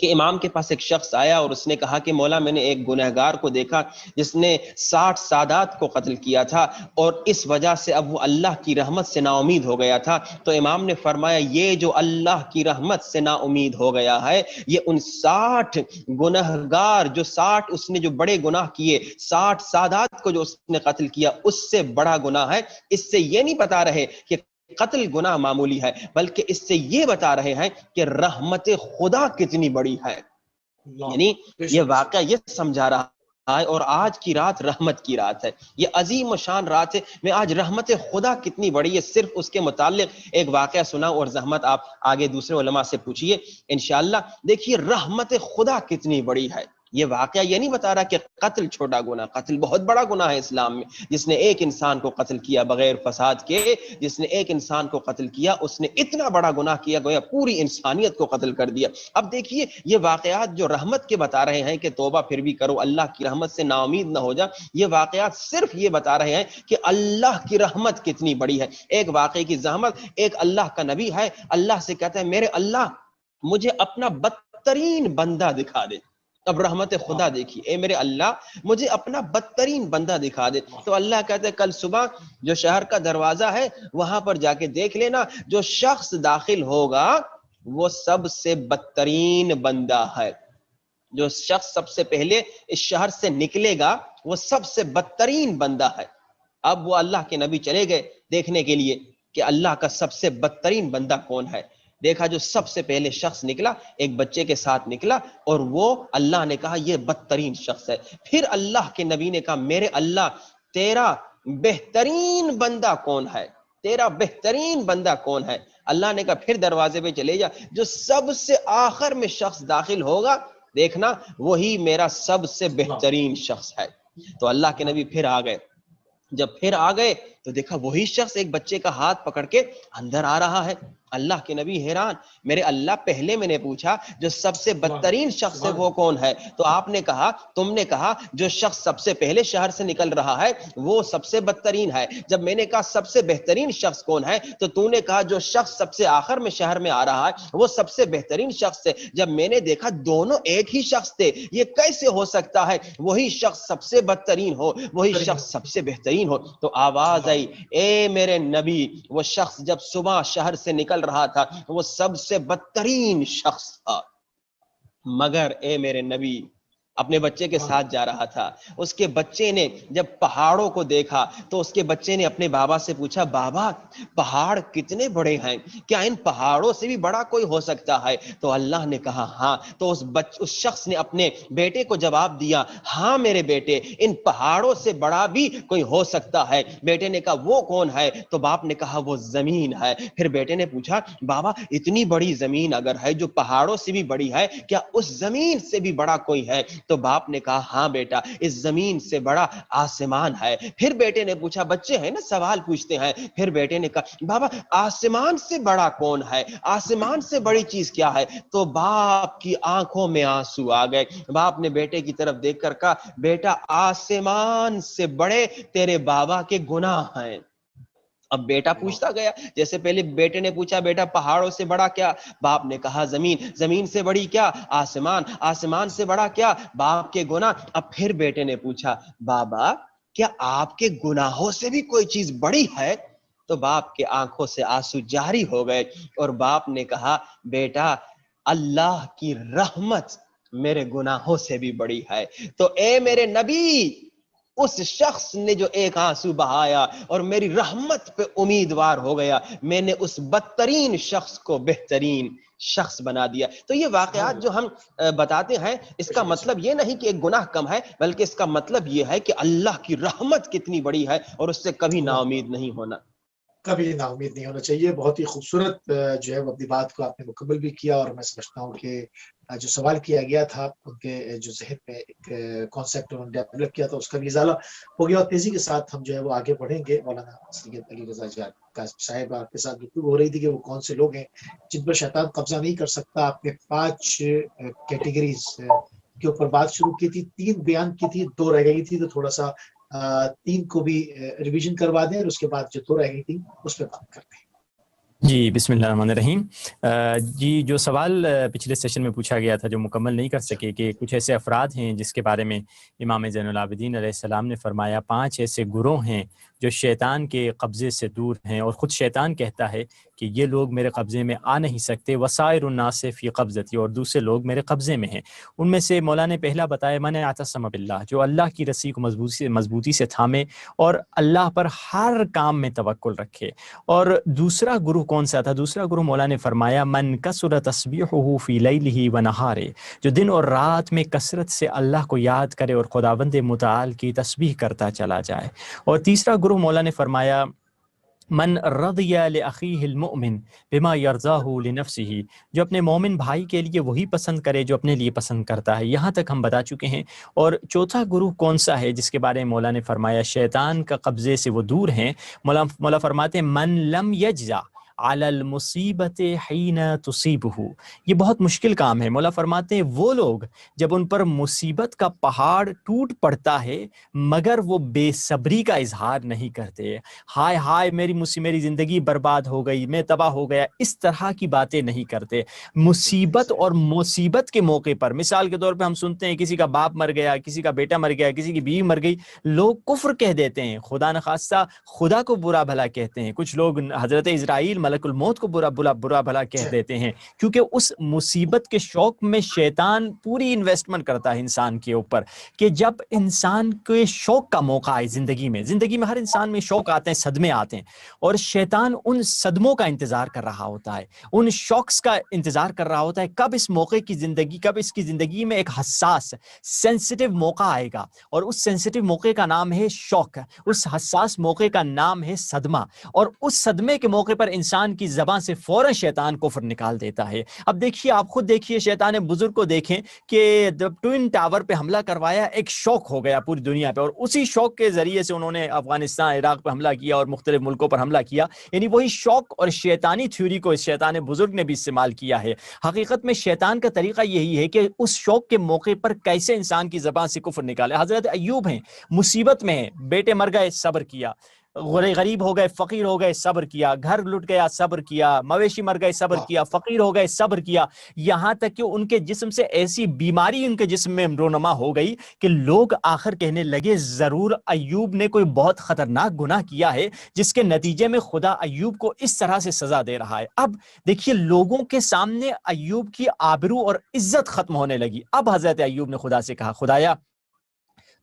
کہ امام کے پاس ایک شخص آیا اور اس نے کہا کہ مولا میں نے ایک گنہگار کو دیکھا جس نے 60 سادات کو قتل کیا تھا اور اس وجہ سے اب وہ اللہ کی رحمت سے نا امید ہو گیا تھا. تو امام نے فرمایا یہ جو اللہ کی رحمت سے نا امید ہو گیا ہے یہ ان 60 گنہگار جو 60 اس نے جو بڑے گناہ کیے 60 سادات کو جو اس نے قتل کیا اس سے بڑا گناہ ہے. اس سے یہ نہیں بتا رہے کہ قتل گناہ معمولی ہے بلکہ اس سے یہ بتا رہے ہیں کہ رحمت خدا کتنی بڑی ہے. یعنی یہ واقعہ یہ سمجھا رہا ہے اور آج کی رات رحمت کی رات ہے, یہ عظیم و شان رات ہے. میں آج رحمت خدا کتنی بڑی ہے صرف اس کے متعلق ایک واقعہ سنا اور زحمت آپ آگے دوسرے علماء سے پوچھئے انشاءاللہ. دیکھیے رحمت خدا کتنی بڑی ہے. یہ واقعہ یہ نہیں بتا رہا کہ قتل چھوٹا گناہ, قتل بہت بڑا گناہ ہے اسلام میں. جس نے ایک انسان کو قتل کیا بغیر فساد کے, جس نے ایک انسان کو قتل کیا اس نے اتنا بڑا گناہ کیا گویا پوری انسانیت کو قتل کر دیا. اب دیکھیے یہ واقعات جو رحمت کے بتا رہے ہیں کہ توبہ پھر بھی کرو, اللہ کی رحمت سے نا امید نہ ہو جا, یہ واقعات صرف یہ بتا رہے ہیں کہ اللہ کی رحمت کتنی بڑی ہے. ایک واقعے کی زحمت, ایک اللہ کا نبی ہے, اللہ سے کہتا ہے میرے اللہ مجھے اپنا بدترین بندہ دکھا دے. اب رحمت خدا دیکھیے, اے میرے اللہ مجھے اپنا بدترین بندہ دکھا دے. تو اللہ کہتے ہیں کل صبح جو شہر کا دروازہ ہے وہاں پر جا کے دیکھ لینا, جو شخص داخل ہوگا وہ سب سے بدترین بندہ ہے. جو شخص سب سے پہلے اس شہر سے نکلے گا وہ سب سے بدترین بندہ ہے. اب وہ اللہ کے نبی چلے گئے دیکھنے کے لیے کہ اللہ کا سب سے بدترین بندہ کون ہے. دیکھا جو سب سے پہلے شخص نکلا ایک بچے کے ساتھ نکلا اور وہ اللہ نے کہا یہ بدترین شخص ہے. پھر اللہ کے نبی نے کہا میرے اللہ تیرا بہترین بندہ کون ہے, تیرا بہترین بندہ کون ہے. اللہ نے کہا پھر دروازے پہ چلے جا, جو سب سے آخر میں شخص داخل ہوگا دیکھنا وہی میرا سب سے بہترین شخص ہے. تو اللہ کے نبی پھر آ گئے. جب پھر آ گئے تو دیکھا وہی شخص ایک بچے کا ہاتھ پکڑ کے اندر آ رہا ہے. اللہ کے نبی حیران, میرے اللہ پہلے میں نے پوچھا جو سب سے بدترین شخص ہے وہ کون ہے, تو آپ نے کہا تم نے کہا جو شخص سب سے پہلے شہر سے نکل رہا ہے وہ سب سے بدترین ہے. جب میں نے کہا سب سے بہترین شخص کون ہے تو تو نے کہا جو شخص سب سے آخر میں شہر میں آ رہا ہے وہ سب سے بہترین شخص ہے. جب میں نے دیکھا دونوں ایک ہی شخص تھے, یہ کیسے ہو سکتا ہے وہی شخص سب سے بدترین ہو وہی شخص سب سے بہترین ہو. تو آواز آئی اے میرے نبی وہ شخص جب صبح شہر سے نکل رہا تھا وہ سب سے بدترین شخص تھا, مگر اے میرے نبی اپنے بچے کے ساتھ جا رہا تھا. اس کے بچے نے جب پہاڑوں کو دیکھا تو اس کے بچے نے اپنے بابا سے پوچھا بابا پہاڑ کتنے بڑے ہیں, کیا ان پہاڑوں سے بھی بڑا کوئی ہو سکتا ہے. تو اللہ نے کہا ہاں. تو اس شخص نے اپنے بیٹے کو جواب دیا ہاں میرے بیٹے ان پہاڑوں سے بڑا بھی کوئی ہو سکتا ہے. بیٹے نے کہا وہ کون ہے, تو باپ نے کہا وہ زمین ہے. پھر بیٹے نے پوچھا بابا اتنی بڑی زمین اگر ہے جو پہاڑوں سے بھی بڑی ہے کیا اس زمین سے بھی بڑا کوئی ہے. تو باپ نے کہا ہاں بیٹا اس زمین سے بڑا آسمان ہے. پھر بیٹے نے پوچھا, بچے ہیں نا سوال پوچھتے ہیں, پھر بیٹے نے کہا بابا آسمان سے بڑا کون ہے, آسمان سے بڑی چیز کیا ہے. تو باپ کی آنکھوں میں آنسو آ گئے. باپ نے بیٹے کی طرف دیکھ کر کہا بیٹا آسمان سے بڑے تیرے بابا کے گناہ ہیں. اب بیٹا پوچھتا گیا, جیسے پہلے بیٹے نے پوچھا بیٹا پہاڑوں سے بڑا کیا, باپ نے کہا زمین, زمین سے بڑی کیا آسمان, آسمان سے بڑا کیا باپ کے گناہ. اب پھر بیٹے نے پوچھا بابا کیا آپ کے گناہوں سے بھی کوئی چیز بڑی ہے. تو باپ کے آنکھوں سے آنسو جاری ہو گئے اور باپ نے کہا بیٹا اللہ کی رحمت میرے گناہوں سے بھی بڑی ہے. تو اے میرے نبی اس شخص نے جو ایک آنسو بہایا اور میری رحمت پہ امیدوار ہو گیا, میں نے اس بدترین شخص کو بہترین شخص بنا دیا. تو یہ واقعات جو ہم بتاتے ہیں اس کا مطلب یہ نہیں کہ ایک گناہ کم ہے, بلکہ اس کا مطلب یہ ہے کہ اللہ کی رحمت کتنی بڑی ہے اور اس سے کبھی نا امید نہیں ہونا, کبھی نا امید نہیں ہونا چاہیے. بہت ہی خوبصورت جو ہے وہ اپنی بات کو آپ نے مکمل بھی کیا, اور میں سمجھتا ہوں کہ جو سوال کیا گیا تھا ان کے جو ذہن میں ایک کانسیپٹ انہوں نے ڈیولپ کیا تھا اس کا بھی ازالہ ہو گیا. اور تیزی کے ساتھ ہم جو ہے وہ آگے بڑھیں گے. مولانا سید علی رضا صاحب آپ کے ساتھ گفتگو ہو رہی تھی کہ وہ کون سے لوگ ہیں جن پر شیطان قبضہ نہیں کر سکتا. آپ نے 5 کیٹیگریز کے اوپر بات شروع کی تھی, 3 بیان کی تھی, 2 رہ گئی تھی, تو تھوڑا سا 3 کو بھی ریویژن کروا دیں اور اس کے بعد جو 2 رہ گئی تھی اس پہ بات کرتے ہیں. جی بسم اللہ الرحمن الرحیم۔ جی جو سوال پچھلے سیشن میں پوچھا گیا تھا جو مکمل نہیں کر سکے، کہ کچھ ایسے افراد ہیں جس کے بارے میں امام زین العابدین علیہ السلام نے فرمایا 5 ایسے گروہ ہیں جو شیطان کے قبضے سے دور ہیں، اور خود شیطان کہتا ہے کہ یہ لوگ میرے قبضے میں آ نہیں سکتے، وسائر الناس فی قبضتی، اور دوسرے لوگ میرے قبضے میں ہیں۔ ان میں سے مولا نے پہلا بتایا من اعتصم باللہ، جو اللہ کی رسی کو مضبوطی سے تھامے اور اللہ پر ہر کام میں توکل رکھے۔ اور دوسرا گروہ کون سا تھا؟ دوسرا گروہ مولا نے فرمایا من کثر تسبیحہ فی لیلہ و نہارہ، جو دن اور رات میں کثرت سے اللہ کو یاد کرے اور خداوند متعال کی تسبیح کرتا چلا جائے۔ اور تیسرا گروہ مولا نے فرمایا من رضی لأخیہ المؤمن بما یرضاہ لنفسہ، جو اپنے مومن بھائی کے لیے وہی پسند کرے جو اپنے لیے پسند کرتا ہے۔ یہاں تک ہم بتا چکے ہیں۔ اور چوتھا گروہ کون سا ہے جس کے بارے میں مولا نے فرمایا شیطان کا قبضے سے وہ دور ہیں؟ مولا فرماتے ہیں من لم یجزع علی المصیبت حین تصیبہ، یہ بہت مشکل کام ہے۔ مولا فرماتے ہیں وہ لوگ جب ان پر مصیبت کا پہاڑ ٹوٹ پڑتا ہے مگر وہ بے صبری کا اظہار نہیں کرتے، ہائے ہائے میری زندگی برباد ہو گئی، میں تباہ ہو گیا، اس طرح کی باتیں نہیں کرتے۔ مصیبت اور مصیبت کے موقع پر، مثال کے طور پہ ہم سنتے ہیں کسی کا باپ مر گیا، کسی کا بیٹا مر گیا، کسی کی بیوی مر گئی، لوگ کفر کہہ دیتے ہیں، خدا نخواستہ خدا کو برا بھلا کہتے ہیں، کچھ لوگ حضرت اسرائیل ملک الموت کو برا بھلا کہہ دیتے ہیں، کیونکہ اس مصیبت کے شوق میں شیطان پوری انویسٹمنٹ کرتا ہے انسان کے اوپر، کہ جب انسان کے شوق کا موقع آئے زندگی میں ہر انسان میں شوق آتے ہیں، صدمے آتے ہیں، اور شیطان ان صدموں کا انتظار کر رہا ہوتا ہے، ان شوقس کا انتظار کر رہا ہوتا ہے، کب اس کی زندگی میں ایک حساس سینسٹیو موقع آئے گا، اور اس سینسٹیو موقع کا نام ہے شوق، اس حساس موقع کا نام ہے صدمہ، اور اس صدمے کے موقع پر انسان کی زبان سے فوراً شیطان کفر نکال دیتا ہے۔ اب دیکھیے، آپ خود دیکھیے، شیطان بزرگ کو دیکھیں کہ جب ٹوئن ٹاور پہ حملہ کروایا ایک شوق ہو گیا پوری دنیا پہ، اور اسی شوق کے ذریعے سے انہوں نے افغانستان عراق پہ حملہ کیا اور مختلف ملکوں پر حملہ کیا، یعنی وہی شوق اور شیطانی تھیوری کو اس شیطان بزرگ نے بھی استعمال کیا ہے۔ حقیقت میں شیطان کا طریقہ یہی ہے کہ اس شوق کے موقع پر کیسے انسان کی زبان سے کفر نکالے۔ حضرت ایوب ہیں، مصیبت میں ہیں، بیٹے مر گئے صبر کیا، غریب ہو گئے فقیر ہو گئے صبر کیا، گھر لٹ گیا صبر کیا، مویشی مر گئے صبر کیا، فقیر ہو گئے صبر کیا، یہاں تک کہ ان کے جسم سے ایسی بیماری ان کے جسم میں رونما ہو گئی کہ لوگ آخر کہنے لگے ضرور ایوب نے کوئی بہت خطرناک گناہ کیا ہے جس کے نتیجے میں خدا ایوب کو اس طرح سے سزا دے رہا ہے۔ اب دیکھیے، لوگوں کے سامنے ایوب کی آبرو اور عزت ختم ہونے لگی۔ اب حضرت ایوب نے خدا سے کہا خدایا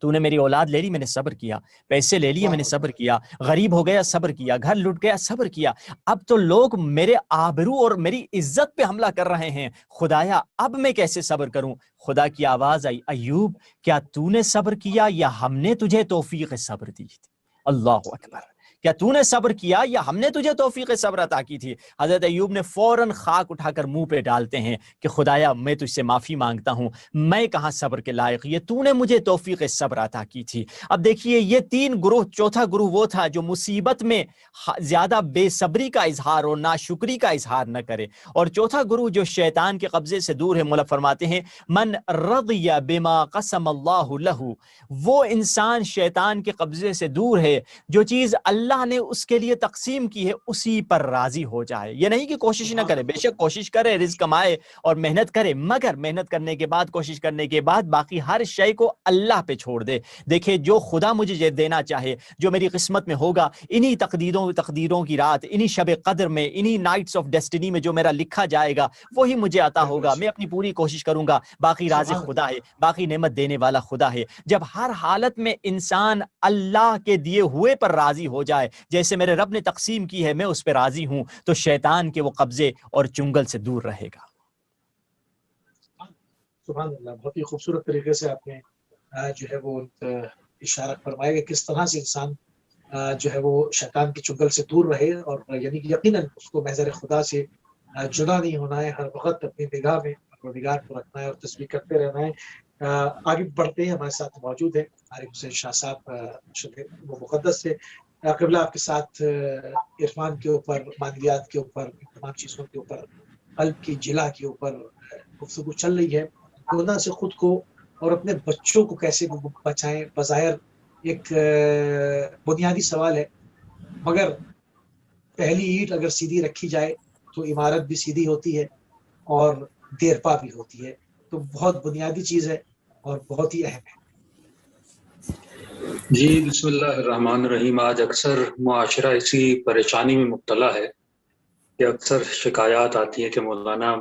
تو نے میری اولاد لے لی، میں نے صبر کیا، پیسے لے لیے میں نے صبر کیا، غریب ہو گیا صبر کیا، گھر لٹ گیا صبر کیا، اب تو لوگ میرے آبرو اور میری عزت پہ حملہ کر رہے ہیں، خدایا اب میں کیسے صبر کروں؟ خدا کی آواز آئی ایوب کیا تو نے صبر کیا یا ہم نے تجھے توفیق صبر دی تھی؟ اللہ اکبر، کیا تو نے صبر کیا یا ہم نے تجھے توفیق صبر عطا کی تھی؟ حضرت ایوب نے فوراً خاک اٹھا کر منہ پہ ڈالتے ہیں کہ خدایا میں تجھ سے معافی مانگتا ہوں، میں کہاں صبر کے لائق، یہ تو نے مجھے توفیق صبر عطا کی تھی۔ اب دیکھیے یہ 3 گروہ، چوتھا گروہ وہ تھا جو مصیبت میں زیادہ بے صبری کا اظہار اور ناشکری کا اظہار نہ کرے، اور چوتھا گروہ جو شیطان کے قبضے سے دور ہے، مولا فرماتے ہیں من رضی بما قسم اللہ لہ، وہ انسان شیطان کے قبضے سے دور ہے جو چیز اللہ نے اس کے لیے تقسیم کی ہے اسی پر راضی ہو جائے۔ یہ نہیں کہ کوشش نہ کرے، بے شک کوشش کرے، رزق کمائے اور محنت کرے، مگر محنت کرنے کے بعد، کوشش کرنے کے بعد باقی ہر شے کو اللہ پہ چھوڑ دے۔ دیکھیں جو خدا مجھے دینا چاہے، جو میری قسمت میں ہوگا، انہی تقدیروں کی رات، انہی شب قدر میں، انہی نائٹس آف ڈیسٹینی میں جو میرا لکھا جائے گا وہی مجھے عطا ہوگا، میں اپنی پوری کوشش کروں گا، باقی رازق خدا ہے، باقی نعمت دینے والا خدا ہے۔ جب ہر حالت میں انسان اللہ کے دیے ہوئے پر راضی ہو جائے، جیسے میرے رب نے تقسیم کی ہے میں اس پہ راضی ہوں، تو شیطان کے وہ قبضے اور چنگل سے دور رہے گا۔ سبحان اللہ، بہت ہی خوبصورت طریقے سے آپ نے جو ہے وہ اشارہ فرمایا کہ کس طرح سے انسان جو ہے وہ شیطان کی چنگل سے دور رہے، اور یعنی کہ یقیناً اس کو محضر خدا سے جدا نہیں ہونا ہے، ہر وقت اپنی نگاہ میں پروردگار کو رکھنا ہے اور تسبیح کرتے رہنا ہے۔ آگے بڑھتے ہیں، ہمارے ساتھ موجود ہیں عارف حسین شاہ صاحب، وہ مقدس سے قبلہ آپ کے ساتھ عرفان کے اوپر، معنویات کے اوپر، تمام چیزوں کے اوپر، قلب کی جلا کے اوپر گفتگو چل رہی ہے۔ گناہ سے خود کو اور اپنے بچوں کو کیسے بچائیں، بظاہر ایک بنیادی سوال ہے، مگر پہلی اینٹ اگر سیدھی رکھی جائے تو عمارت بھی سیدھی ہوتی ہے اور دیرپا بھی ہوتی ہے. تو بہت بنیادی چیز ہے اور بہت ہی اہم ہے. جی بسم اللہ الرحمن الرحیم. آج اکثر معاشرہ اسی پریشانی میں مبتلا ہے کہ اکثر شکایات آتی ہے کہ مولانا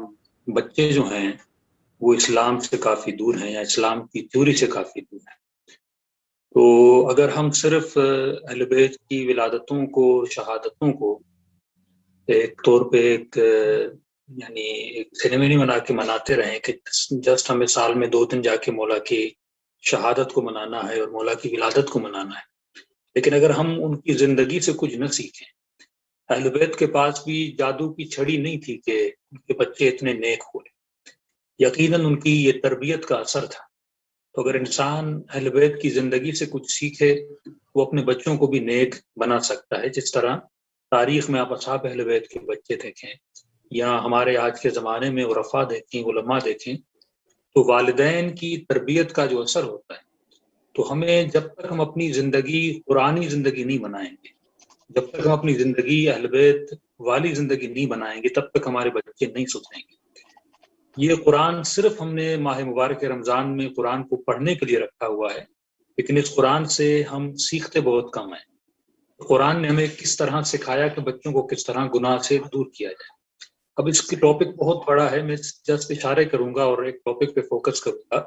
بچے جو ہیں وہ اسلام سے کافی دور ہیں یا اسلام کی تھیوری سے کافی دور ہیں. تو اگر ہم صرف اہل بیت کی ولادتوں کو، شہادتوں کو ایک طور پہ ایک یعنی ایک سیریمنی بنا کے مناتے رہیں کہ جسٹ ہمیں سال میں 2 دن جا کے مولا کی شہادت کو منانا ہے اور مولا کی ولادت کو منانا ہے، لیکن اگر ہم ان کی زندگی سے کچھ نہ سیکھیں. اہل بیت کے پاس بھی جادو کی چھڑی نہیں تھی کہ ان کے بچے اتنے نیک ہوئے، یقیناً ان کی یہ تربیت کا اثر تھا. تو اگر انسان اہل بیت کی زندگی سے کچھ سیکھے وہ اپنے بچوں کو بھی نیک بنا سکتا ہے. جس طرح تاریخ میں آپ اصحاب اہل بیت کے بچے دیکھیں یا ہمارے آج کے زمانے میں عرفاء دیکھیں، علماء دیکھیں، تو والدین کی تربیت کا جو اثر ہوتا ہے، تو ہمیں جب تک ہم اپنی زندگی قرآنی زندگی نہیں بنائیں گے، جب تک ہم اپنی زندگی اہل بیت والی زندگی نہیں بنائیں گے، تب تک ہمارے بچے نہیں سدھریں گے. یہ قرآن صرف ہم نے ماہ مبارک رمضان میں قرآن کو پڑھنے کے لیے رکھا ہوا ہے، لیکن اس قرآن سے ہم سیکھتے بہت کم ہیں. قرآن نے ہمیں کس طرح سکھایا کہ بچوں کو کس طرح گناہ سے دور کیا جائے. اب اس کی ٹاپک بہت بڑا ہے، میں جسٹ اشارے کروں گا اور ایک ٹاپک پہ فوکس کروں گا.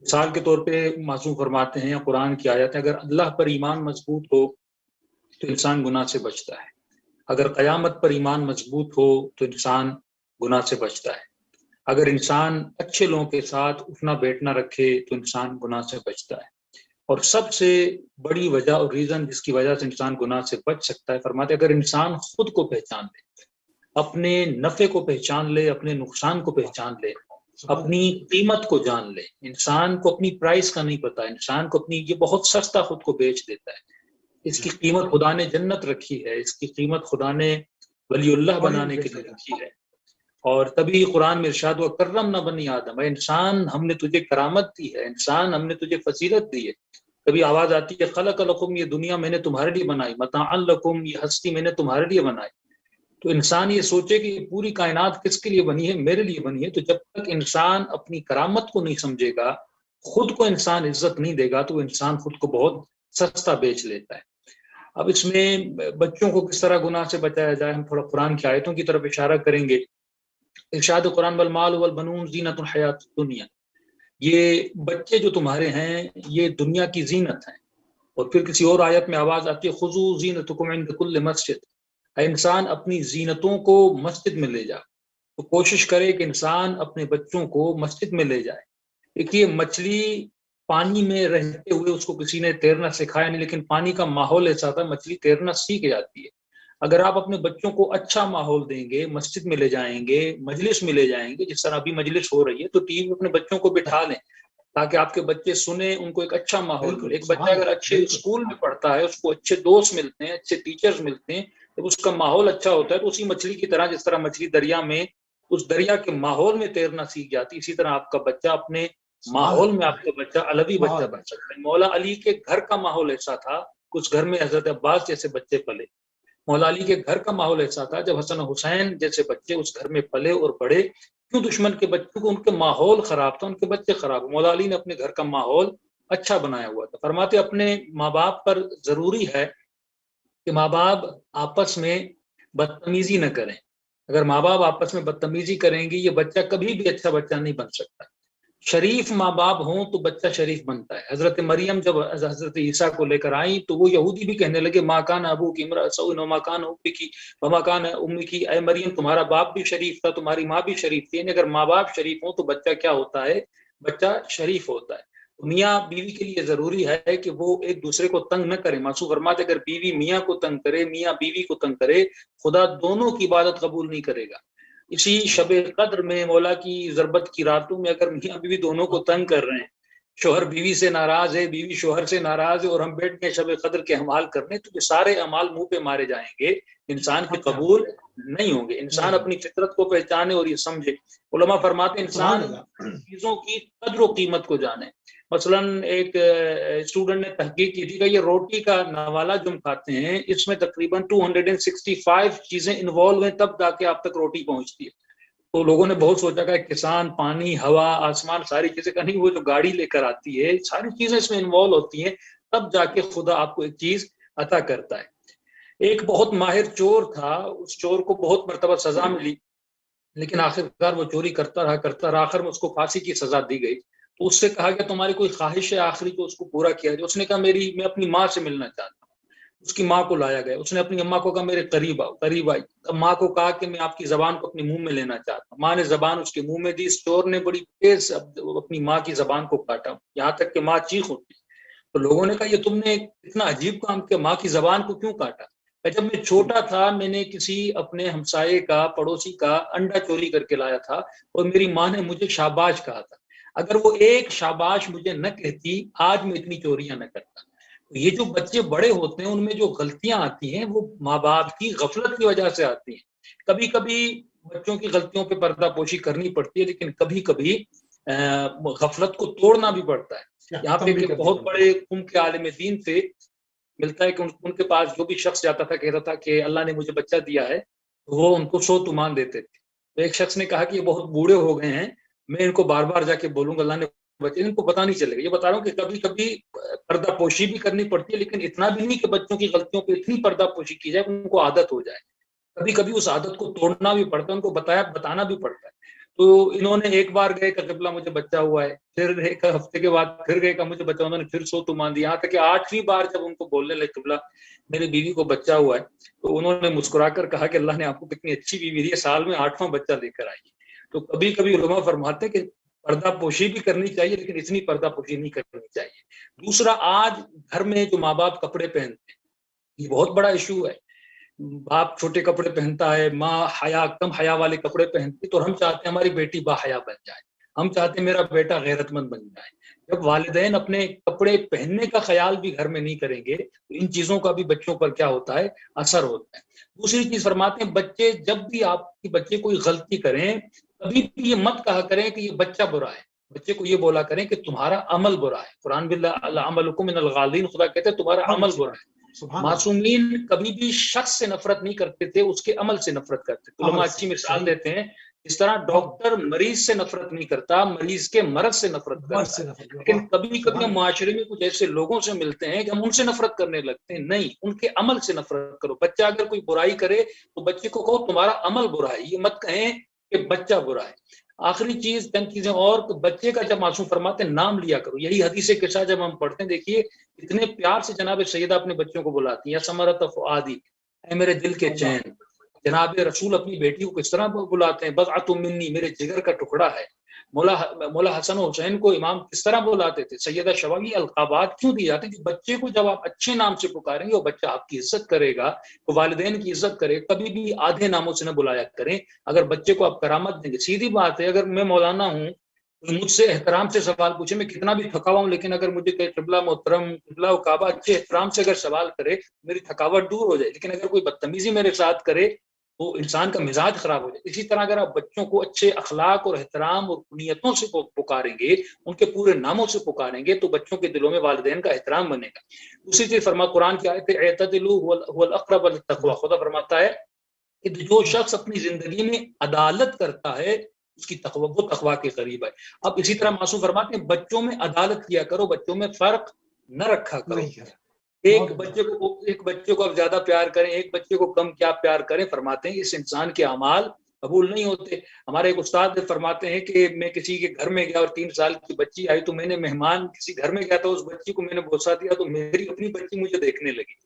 مثال کے طور پہ معصوم فرماتے ہیں یا قرآن کی آیت ہے، اگر اللہ پر ایمان مضبوط ہو تو انسان گناہ سے بچتا ہے، اگر قیامت پر ایمان مضبوط ہو تو انسان گناہ سے بچتا ہے، اگر انسان اچھے لوگوں کے ساتھ اٹھنا بیٹھنا رکھے تو انسان گناہ سے بچتا ہے. اور سب سے بڑی وجہ اور ریزن جس کی وجہ سے انسان گناہ سے بچ سکتا ہے، فرماتے اگر انسان خود کو پہچان لے، اپنے نفع کو پہچان لے، اپنے نقصان کو پہچان لے، اپنی قیمت کو جان لے. انسان کو اپنی پرائس کا نہیں پتا، انسان کو اپنی یہ بہت سستا خود کو بیچ دیتا ہے. اس کی قیمت خدا نے جنت رکھی ہے، اس کی قیمت خدا نے ولی اللہ بنانے کے لیے رکھی ہے. اور تبھی قرآن میں ارشاد ہوا کرم نہ بنی آدم، اے انسان ہم نے تجھے کرامت دی ہے، انسان ہم نے تجھے فضیلت دی ہے. کبھی آواز آتی ہے خلق لکم، یہ دنیا میں نے تمہارے لیے بنائی، متاعا لکم، یہ ہستی میں نے تمہارے لیے بنائی. تو انسان یہ سوچے کہ یہ پوری کائنات کس کے لیے بنی ہے؟ میرے لیے بنی ہے. تو جب تک انسان اپنی کرامت کو نہیں سمجھے گا، خود کو انسان عزت نہیں دے گا، تو انسان خود کو بہت سستا بیچ لیتا ہے. اب اس میں بچوں کو کس طرح گناہ سے بچایا جائے، ہم تھوڑا قرآن کی آیتوں کی طرف اشارہ کریں گے. ارشاد قرآن والمال والبنون زینت الحیات الدنیا، یہ بچے جو تمہارے ہیں یہ دنیا کی زینت ہیں. اور پھر کسی اور آیت میں آواز آتی ہے خذوا زینتکم عند کل مسجد، انسان اپنی زینتوں کو مسجد میں لے جا. تو کوشش کرے کہ انسان اپنے بچوں کو مسجد میں لے جائے. دیکھیے مچھلی پانی میں رہتے ہوئے اس کو کسی نے تیرنا سکھایا نہیں، لیکن پانی کا ماحول ایسا تھا مچھلی تیرنا سیکھ جاتی ہے. اگر آپ اپنے بچوں کو اچھا ماحول دیں گے، مسجد میں لے جائیں گے، مجلس میں لے جائیں گے، جس طرح ابھی مجلس ہو رہی ہے، تو ٹی وی میں اپنے بچوں کو بٹھا لیں تاکہ آپ کے بچے سنیں، ان کو ایک اچھا ماحول ملے. ایک بچہ اگر اچھے اسکول میں پڑھتا ہے، اس کو اچھے دوست ملتے ہیں، اچھے ٹیچرز ملتے ہیں، جب اس کا ماحول اچھا ہوتا ہے تو اسی مچھلی کی طرح، جس طرح مچھلی دریا میں اس دریا کے ماحول میں تیرنا سیکھ جاتی، اسی طرح آپ کا بچہ اپنے ماحول میں، آپ کا بچہ علوی بچہ بن سکتا ہے. مولا علی کے گھر کا ماحول ایسا تھا، اس گھر میں حضرت عباس جیسے بچے پلے. مولا علی کے گھر کا ماحول ایسا تھا جب حسن حسین جیسے بچے اس گھر میں پلے اور بڑے. کیوں دشمن کے بچوں کو ان کے ماحول خراب تھا، ان کے بچے خراب. مولا علی نے اپنے گھر کا ماحول اچھا بنایا ہوا تھا. فرماتے اپنے ماں باپ پر ضروری ہے کہ ماں باپ آپس میں بدتمیزی نہ کریں. اگر ماں باپ آپس میں بدتمیزی کریں گے، یہ بچہ کبھی بھی اچھا بچہ نہیں بن سکتا. شریف ماں باپ ہوں تو بچہ شریف بنتا ہے. حضرت مریم جب حضرت عیسیٰ کو لے کر آئیں تو وہ یہودی بھی کہنے لگے ماں کان ابو کی امرأ سوء وما کان امک کی وما کان امی کی، اے مریم تمہارا باپ بھی شریف تھا، تمہاری ماں بھی شریف تھی. یعنی اگر ماں باپ شریف ہوں تو بچہ کیا ہوتا ہے؟ بچہ شریف ہوتا ہے. میاں بیوی کے لیے ضروری ہے کہ وہ ایک دوسرے کو تنگ نہ کرے. معصوم فرماتے اگر بیوی میاں کو تنگ کرے، میاں بیوی کو تنگ کرے، خدا دونوں کی عبادت قبول نہیں کرے گا. اسی شب قدر میں، مولا کی ضربت کی راتوں میں، اگر میاں بیوی دونوں کو تنگ کر رہے ہیں، شوہر بیوی سے ناراض ہے، بیوی شوہر سے ناراض ہے، اور ہم بیٹھ کے شب قدر کے اعمال کرنے، تو یہ سارے اعمال منہ پہ مارے جائیں گے، انسان کے قبول نہیں ہوں گے. انسان اپنی فطرت کو پہچانے اور یہ سمجھے. علماء فرماتے ہیں انسان چیزوں کی قدر و قیمت کو جانے. مثلاً ایک اسٹوڈنٹ نے تحقیق کی تھی کہ یہ روٹی کا نوالا جو ہم کھاتے ہیں اس میں تقریباً 265 چیزیں انوالو ہیں تب جا کے آپ تک روٹی پہنچتی ہے. تو لوگوں نے بہت سوچا کہ کسان، پانی، ہوا، آسمان، ساری چیزیں کہ نہیں، وہ جو گاڑی لے کر آتی ہے ساری چیزیں اس میں انوالو ہوتی ہیں تب جا کے خدا آپ کو ایک چیز عطا کرتا ہے. ایک بہت ماہر چور تھا، اس چور کو بہت مرتبہ سزا ملی، لیکن آخرکار وہ چوری کرتا رہا، آخر میں اس کو پھانسی کی سزا دی گئی. تو اس سے کہا کہ تمہاری کوئی خواہش ہے آخری تو اس کو پورا کیا جائے. اس نے کہا میں اپنی ماں سے ملنا چاہتا ہوں. اس کی ماں کو لایا گیا. اس نے اپنی اماں کو کہا میرے قریب آؤ، قریب آئی. ماں کو کہا کہ میں آپ کی زبان کو اپنے منہ میں لینا چاہتا ہوں. ماں نے زبان اس کے منہ میں دی. اس چور نے بڑی تیز اپنی ماں کی زبان کو کاٹا، یہاں تک کہ ماں چیخ اٹھی. تو لوگوں نے کہا یہ تم نے اتنا عجیب کام کیا، ماں کی زبان کو کیوں کاٹا؟ جب میں چھوٹا تھا میں نے کسی اپنے ہمسائے کا، پڑوسی کا انڈا چوری کر کے لایا تھا اور میری ماں نے مجھے شاباش کہا تھا. اگر وہ ایک شاباش مجھے نہ کہتی آج میں اتنی چوریاں نہ کرتا. یہ جو بچے بڑے ہوتے ہیں ان میں جو غلطیاں آتی ہیں وہ ماں باپ کی غفلت کی وجہ سے آتی ہیں. کبھی کبھی بچوں کی غلطیوں پہ پردہ پوشی کرنی پڑتی ہے، لیکن کبھی کبھی غفلت کو توڑنا بھی پڑتا ہے. یہاں پہ بہت بڑے قوم کے عالم دین تھے، ملتا ہے کہ ان کے پاس جو بھی شخص جاتا تھا کہتا تھا کہ اللہ نے مجھے بچہ دیا ہے، وہ ان کو 100 تومان دیتے تھے. تو ایک شخص نے کہا کہ یہ بہت بوڑھے ہو گئے ہیں، میں ان کو بار بار جا کے بولوں گا اللہ نے بچے، ان کو پتہ نہیں چلے گا. یہ بتا رہا ہوں کہ کبھی کبھی پردہ پوشی بھی کرنی پڑتی ہے، لیکن اتنا بھی نہیں کہ بچوں کی غلطیوں پہ اتنی پردہ پوشی کی جائے کہ ان کو عادت ہو جائے. کبھی کبھی اس عادت کو توڑنا بھی پڑتا ہے، ان کو بتانا بھی پڑتا ہے. تو انہوں نے ایک بار گئے کہ قبلہ مجھے بچہ ہوا ہے، پھر ایک ہفتے کے بعد پھر گئے کہ مجھے بچہ، انہوں نے پھر 100 تومان دیا. یہاں تک کہ 8ویں بار جب ان کو بولنے لگے قبلہ میری بیوی کو بچہ ہوا ہے، تو انہوں نے مسکرا کر کہا کہ اللہ نے آپ کو کتنی اچھی بیوی دی ہے، سال میں 8واں بچہ لے کر آئی. تو کبھی کبھی علماء فرماتے ہیں کہ پردہ پوشی بھی کرنی چاہیے، لیکن اتنی پردہ پوشی نہیں کرنی چاہیے. دوسرا، آج گھر میں جو ماں باپ کپڑے پہنتے ہیں یہ بہت بڑا ایشو ہے. باپ چھوٹے کپڑے پہنتا ہے، ماں کم حیا والے کپڑے پہنتی، تو ہم چاہتے ہیں ہماری بیٹی با حیا بن جائے، ہم چاہتے ہیں میرا بیٹا غیرت مند بن جائے. جب والدین اپنے کپڑے پہننے کا خیال بھی گھر میں نہیں کریں گے تو ان چیزوں کا بھی بچوں پر کیا ہوتا ہے، اثر ہوتا ہے. دوسری چیز فرماتے ہیں بچے جب بھی آپ کے بچے کوئی غلطی کریں کبھی بھی یہ مت کہا کریں کہ یہ بچہ برا ہے. بچے کو یہ بولا کریں کہ تمہارا عمل برا ہے. قرآن باللہ عملکم من الغالین، خدا کہتے ہیں تمہارا عمل برا ہے. معصومین کبھی بھی شخص سے نفرت نہیں کرتے تھے، اس کے عمل سے نفرت کرتے تھے. علماء اچھی مثال دیتے ہیں، اس طرح ڈاکٹر مریض سے نفرت نہیں کرتا، مریض کے مرض سے نفرت کرتا ہے. لیکن کبھی کبھی ہم معاشرے میں کچھ ایسے لوگوں سے ملتے ہیں کہ ہم ان سے نفرت کرنے لگتے ہیں. نہیں، ان کے عمل سے نفرت کرو. بچہ اگر کوئی برائی کرے تو بچے کو کہو تمہارا عمل برا ہے، یہ مت کہیں کہ بچہ برا ہے. آخری چیز، چند چیزیں اور، بچے کا جب معصوم فرماتے ہیں نام لیا کرو. یہی حدیث قصہ جب ہم پڑھتے ہیں دیکھیے اتنے پیار سے جناب سیدہ اپنے بچوں کو بلاتی ہیں، یا ثمرۃ فؤادی، اے میرے دل کے چین. جناب رسول اپنی بیٹی کو کس طرح بلاتے ہیں، بضعۃ منی، میرے جگر کا ٹکڑا ہے. مولا حسن و حسین کو امام کس طرح بلاتے تھے. سیدہ شوامی القابات کیوں دی جاتے ہیں کہ بچے کو جب آپ اچھے نام سے پکاریں گے وہ بچہ آپ کی عزت کرے گا، وہ والدین کی عزت کرے. کبھی بھی آدھے ناموں سے نہ بلایا کریں. اگر بچے کو آپ کرامت دیں گے، سیدھی بات ہے، اگر میں مولانا ہوں مجھ سے احترام سے سوال پوچھے، میں کتنا بھی تھکا ہوا ہوں، لیکن اگر مجھے کہ قبلہ محترم، قبلہ و کعبہ اچھے احترام سے اگر سوال کرے میری تھکاوٹ دور ہو جائے. لیکن اگر کوئی بدتمیزی میرے ساتھ کرے تو انسان کا مزاج خراب ہو جائے. اسی طرح اگر آپ بچوں کو اچھے اخلاق اور احترام اور نیتوں سے پکاریں گے، ان کے پورے ناموں سے پکاریں گے، تو بچوں کے دلوں میں والدین کا احترام بنے گا. دوسری چیز قرآن کی آیت ہے اعتدلوا هو الاقرب للتقوى. خدا فرماتا ہے کہ جو شخص اپنی زندگی میں عدالت کرتا ہے اس کی تقوی، وہ تقوی کے قریب ہے. اب اسی طرح معصوم فرماتے ہیں بچوں میں عدالت کیا کرو، بچوں میں فرق نہ رکھا کرو. ایک بچے کو آپ زیادہ پیار کریں، ایک بچے کو کم کیا پیار کریں. فرماتے ہیں اس انسان کے اعمال قبول نہیں ہوتے. ہمارے ایک استاد فرماتے ہیں کہ میں کسی کے گھر میں گیا اور 3 سال کی بچی آئی تو میں نے مہمان کسی گھر میں گیا تھا، اس بچی کو میں نے بوسا دیا تو میری اپنی بچی مجھے دیکھنے لگی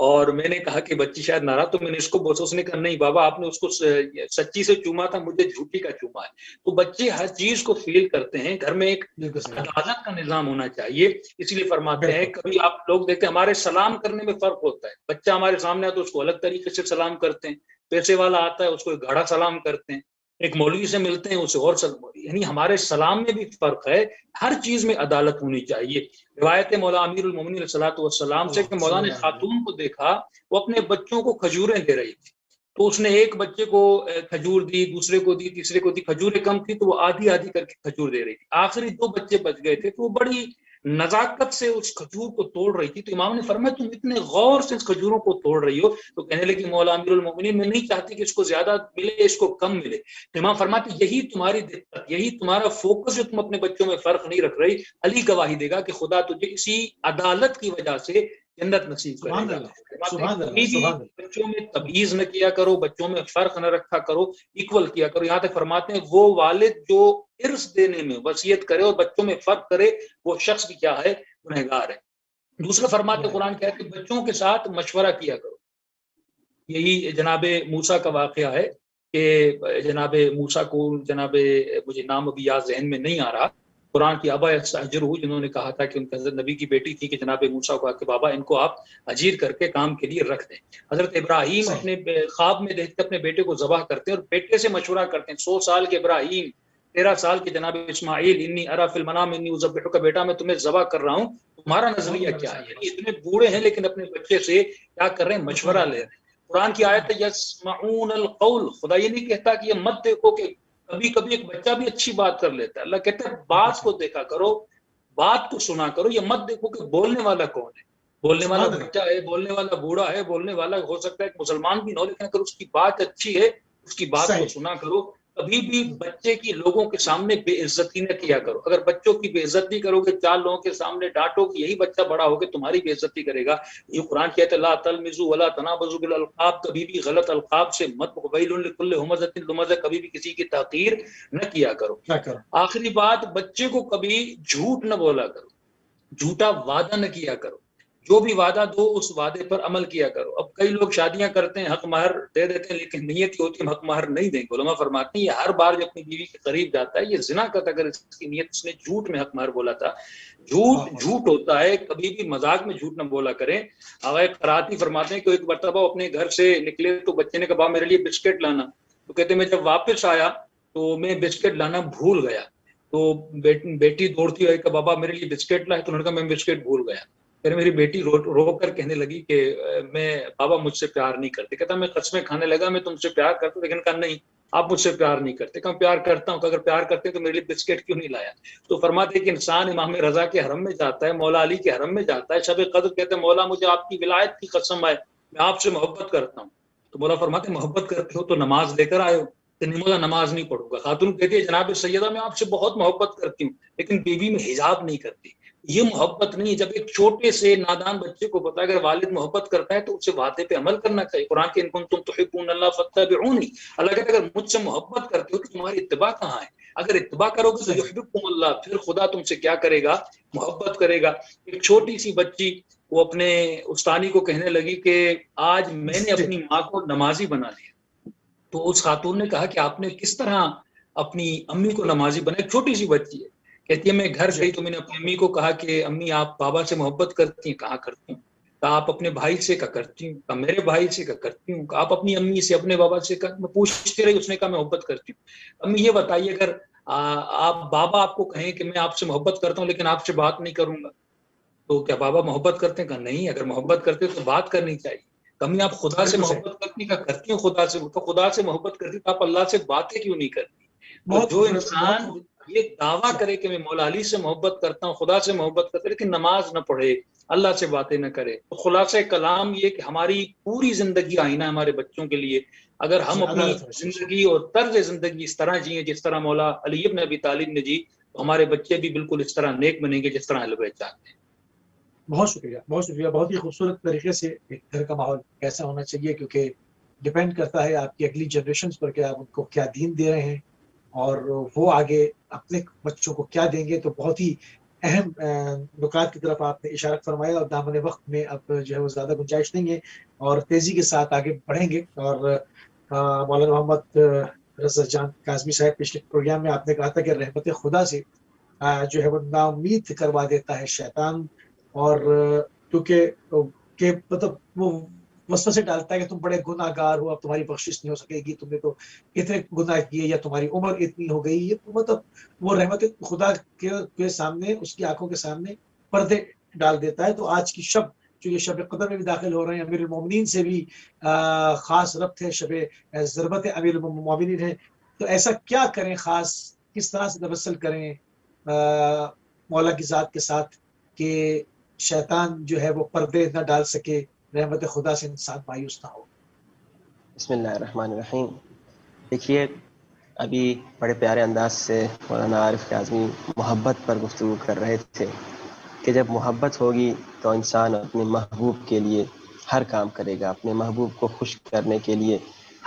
اور میں نے کہا کہ بچی شاید ناراض، تو میں نے اس کو بوسا. اس نے کہا نہیں بابا آپ نے اس کو سچی سے چوما تھا، مجھے جھوٹی کا چوما ہے. تو بچے ہر چیز کو فیل کرتے ہیں. گھر میں ایک عدالت کا نظام ہونا چاہیے. اس لیے فرماتے ہیں کبھی آپ لوگ دیکھتے ہیں ہمارے سلام کرنے میں فرق ہوتا ہے. بچہ ہمارے سامنے آتا ہے تو اس کو الگ طریقے سے سلام کرتے ہیں، پیسے والا آتا ہے اس کو ایک گاڑا سلام کرتے ہیں، ایک مولوی سے ملتے ہیں اسے اور یعنی ہمارے سلام میں بھی فرق ہے. ہر چیز میں عدالت ہونی چاہیے. روایت مولا امیر المومنین علیہ الصلوۃ والسلام سے کہ مولا نے خاتون کو دیکھا وہ اپنے بچوں کو کھجوریں دے رہی تھی، تو اس نے ایک بچے کو کھجور دی، دوسرے کو دی، تیسرے کو دی. کھجوریں کم تھی تو وہ آدھی آدھی کر کے کھجور دے رہی تھی. آخری 2 بچے بچ گئے تھے تو وہ بڑی نزاکت سے اس کھجور کو توڑ رہی تھی، تو امام نے فرمایا تم اتنے غور سے اس کھجوروں کو توڑ رہی ہو، تو کہنے لگی مولا امیر المومنین میں نہیں چاہتی کہ اس کو زیادہ ملے اس کو کم ملے. تو امام فرماتے یہی تمہاری دقت، یہی تمہارا فوکس جو تم اپنے بچوں میں فرق نہیں رکھ رہی. علی گواہی دے گا کہ خدا تجھے اسی عدالت کی وجہ سے جنت نصیب کرے گا. کبھی بھی بچوں میں تمیز نہ کیا کرو، بچوں میں فرق نہ رکھا کرو، ایکول کیا کرو. یہاں تک فرماتے ہیں وہ والد جو ارث دینے میں وصیت کرے اور بچوں میں فرق کرے وہ شخص بھی کیا ہے، گنہگار ہے. دوسرا فرماتے قرآن کہتا ہے کہ بچوں کے ساتھ مشورہ کیا کرو. یہی جناب موسیٰ کا واقعہ ہے کہ جناب موسیٰ کو جناب مجھے نام ابھی یاد ذہن میں نہیں آ رہا، قرآن کی ابا استاجرہ جنہوں نے کہا تھا کہ ان کے حضرت نبی کی بیٹی تھی کہ جناب موسیٰ کو کہ بابا ان کو آپ اجیر کر کے کام کے لیے رکھ دیں. حضرت ابراہیم اپنے خواب میں دیکھ کے اپنے بیٹے کو ذبح کرتے ہیں اور بیٹے سے مشورہ کرتے ہیں. 100 سال کے ابراہیم، 13 سال کے جناب اسماعیل، انی ارا فی المنام انی اذبحک، بیٹا میں تمہیں ذبح کر رہا ہوں، تمہارا نظریہ کیا ہے؟ یعنی اتنے بوڑھے ہیں لیکن اپنے بچے سے کیا کر رہے ہیں، مشورہ لے رہے ہیں. قرآن کی آیت ہے یسمعون القول، خدا یہ نہیں کہتا کہ یہ مت دیکھو کہ کبھی کبھی ایک بچہ بھی اچھی بات کر لیتا ہے. اللہ کہتا ہے بات کو دیکھا کرو، بات کو سنا کرو، یہ مت دیکھو کہ بولنے والا کون ہے. بولنے والا بچہ ہے، بولنے والا بوڑھا ہے، بولنے والا ہو سکتا ہے کہ مسلمان بھی نہ ہو، لیکن اگر اس کی بات اچھی ہے اس کی بات کو سنا کرو. کبھی بھی بچے کی لوگوں کے سامنے بے عزتی نہ کیا کرو. اگر بچوں کی بے عزتی کرو گے، 4 لوگوں کے سامنے ڈانٹو کہ یہی بچہ بڑا ہو کے تمہاری بے عزتی کرے گا. یہ قرآن کہتا ہے لا تلمزوا ولا تنابزوا بالالقاب، کبھی بھی غلط القاب سے مت، ویل لکل ہمزۃ لمزہ، کبھی بھی کسی کی تحقیر نہ کیا کرو. آخری بات، بچے کو کبھی جھوٹ نہ بولا کرو، جھوٹا وعدہ نہ کیا کرو. جو بھی وعدہ دو اس وعدے پر عمل کیا کرو. اب کئی لوگ شادیاں کرتے ہیں، حق مہر دے دیتے ہیں، لیکن نیت کی ہوتی ہے حق مہر نہیں دیں گے. علماء فرماتے ہیں یہ ہر بار جب اپنی بیوی کے قریب جاتا ہے یہ زنا کرتا. اگر اس کی نیت اس نے جھوٹ میں حق مہر بولا تھا، جھوٹ ہوتا ہے، کبھی بھی مذاق میں جھوٹ نہ بولا کریں. آغا قراتی فرماتے ہیں کہ ایک مرتبہ اپنے گھر سے نکلے تو بچے نے کہا میرے لیے بسکٹ لانا. تو کہتے میں جب واپس آیا تو میں بسکٹ لانا بھول گیا. تو بیٹی دوڑتی ہوئی کہ بابا میرے لیے بسکٹ لائے. تو انہوں نے کہا میں بسکٹ بھول گیا. پھر میری بیٹی رو کر کہنے لگی کہ میں بابا مجھ سے پیار نہیں کرتے. کہتا میں قسمیں کھانے لگا میں تم سے پیار کرتا، لیکن کہا نہیں آپ مجھ سے پیار نہیں کرتے. کہا پیار کرتا ہوں. اگر پیار کرتے تو میرے لیے بسکٹ کیوں نہیں لایا؟ تو فرماتے کہ انسان امام رضا کے حرم میں جاتا ہے، مولا علی کے حرم میں جاتا ہے، شب قدر کہتے ہیں مولا مجھے آپ کی ولایت کی قسم ہے میں آپ سے محبت کرتا ہوں. تو مولا فرماتے محبت کرتے ہو تو نماز لے کر آئے ہو. کہ نہیں مولا نماز نہیں پڑھوں گا. خاتون کہتی ہے جناب سیدہ میں آپ سے بہت محبت کرتی ہوں لیکن بیوی میں حجاب نہیں کرتی. یہ محبت نہیں. جب ایک چھوٹے سے نادان بچے کو پتا اگر والد محبت کرتا ہے تو اسے وعدے پہ عمل کرنا چاہیے. قرآن کے ان کنتم تحبون اللہ فاتبعونی، اللہ کہتا ہے اگر مجھ سے محبت کرتے ہو تو تمہاری اتباع کہاں ہے؟ اگر اتباع کرو گے تو یحببکم اللہ، پھر خدا تم سے کیا کرے گا؟ محبت کرے گا. ایک چھوٹی سی بچی وہ اپنے استانی کو کہنے لگی کہ آج میں نے اپنی ماں کو نمازی بنا لیا. تو اس خاتون نے کہا کہ آپ نے کس طرح اپنی امی کو نمازی بنا؟ ایک چھوٹی سی بچی ہے. کہتی ہے میں گھر گئی تو میں نے اپنی امی کو کہا کہ امی آپ بابا سے محبت کرتی ہیں؟ کہا کرتی ہوں. کہا آپ اپنے بھائی سے کہا کرتی ہوں. کہا میرے بھائی سے کہا کرتی ہوں. کہا آپ اپنی امی سے اپنے بابا سے کہا؟ میں پوچھتی رہی. اس نے کہا میں محبت کرتی ہوں. امی یہ بتائیے اگر آپ بابا آپ کو کہیں کہ میں آپ سے محبت کرتا ہوں لیکن آپ سے بات نہیں کروں گا تو کیا بابا محبت کرتے ہیں؟ کہا نہیں، اگر محبت کرتے تو بات کرنی چاہیے. کمی آپ خدا سے محبت کرتی؟ کا کرتی ہوں خدا سے. تو خدا سے محبت کرتی تو آپ اللہ سے باتیں کیوں نہیں کرتی؟ جو انسان یہ دعویٰ کرے کہ میں مولا علی سے محبت کرتا ہوں، خدا سے محبت کرتا ہوں، لیکن نماز نہ پڑھے، اللہ سے باتیں نہ کرے، تو خلاصہ کلام یہ کہ ہماری پوری زندگی آئینہ ہمارے بچوں کے لیے. اگر ہم اپنی زندگی اور طرز زندگی اس طرح جئیں جس طرح مولا علی ابن ابی طالب نے جی، تو ہمارے بچے بھی بالکل اس طرح نیک بنیں گے جس طرح اہل بیت چاہتے ہیں. بہت شکریہ، بہت شکریہ. بہت ہی خوبصورت طریقے سے ایک گھر کا ماحول کیسا ہونا چاہیے، کیونکہ ڈپینڈ کرتا ہے آپ کی اگلی جنریشنز پر کہ آپ ان کو کیا دین دے رہے ہیں اور وہ آگے اپنے بچوں کو کیا دیں گے. تو بہت ہی اہم نکات کی طرف آپ نے اشارہ فرمایا اور دامن وقت میں اب جو ہے وہ زیادہ گنجائش نہیں ہے اور تیزی کے ساتھ آگے بڑھیں گے. اور مولانا محمد رضا جان کاظمی صاحب پچھلے پروگرام میں آپ نے کہا تھا کہ رحمت خدا سے جو ہے وہ نا امید کروا دیتا ہے شیطان، اور کیونکہ کہ مطلب وہ وسوسے ڈالتا ہے کہ تم بڑے گناہ گار ہو، اب تمہاری بخشش نہیں ہو سکے گی، تم نے تو اتنے گناہ کیے یا تمہاری عمر اتنی ہو گئی. یہ مطلب وہ رحمت خدا کے سامنے، اس کی آنکھوں کے سامنے پردے ڈال دیتا ہے. تو آج کی شب جو یہ شب قدر میں بھی داخل ہو رہے ہیں، امیر المومنین سے بھی خاص ربط ہے، شب ضربت امیر المومنین ہے. تو ایسا کیا کریں خاص، کس طرح سے توسل کریں مولا کی ذات کے ساتھ کہ شیطان جو ہے وہ پردے نہ ڈال سکے, رحمت خدا سے انسان مایوس نہ ہو. بسم اللہ الرحمن الرحیم. دیکھیے ابھی بڑے پیارے انداز سے مولانا عارف کاظمی محبت پر گفتگو کر رہے تھے کہ جب محبت ہوگی تو انسان اپنے محبوب کے لیے ہر کام کرے گا, اپنے محبوب کو خوش کرنے کے لیے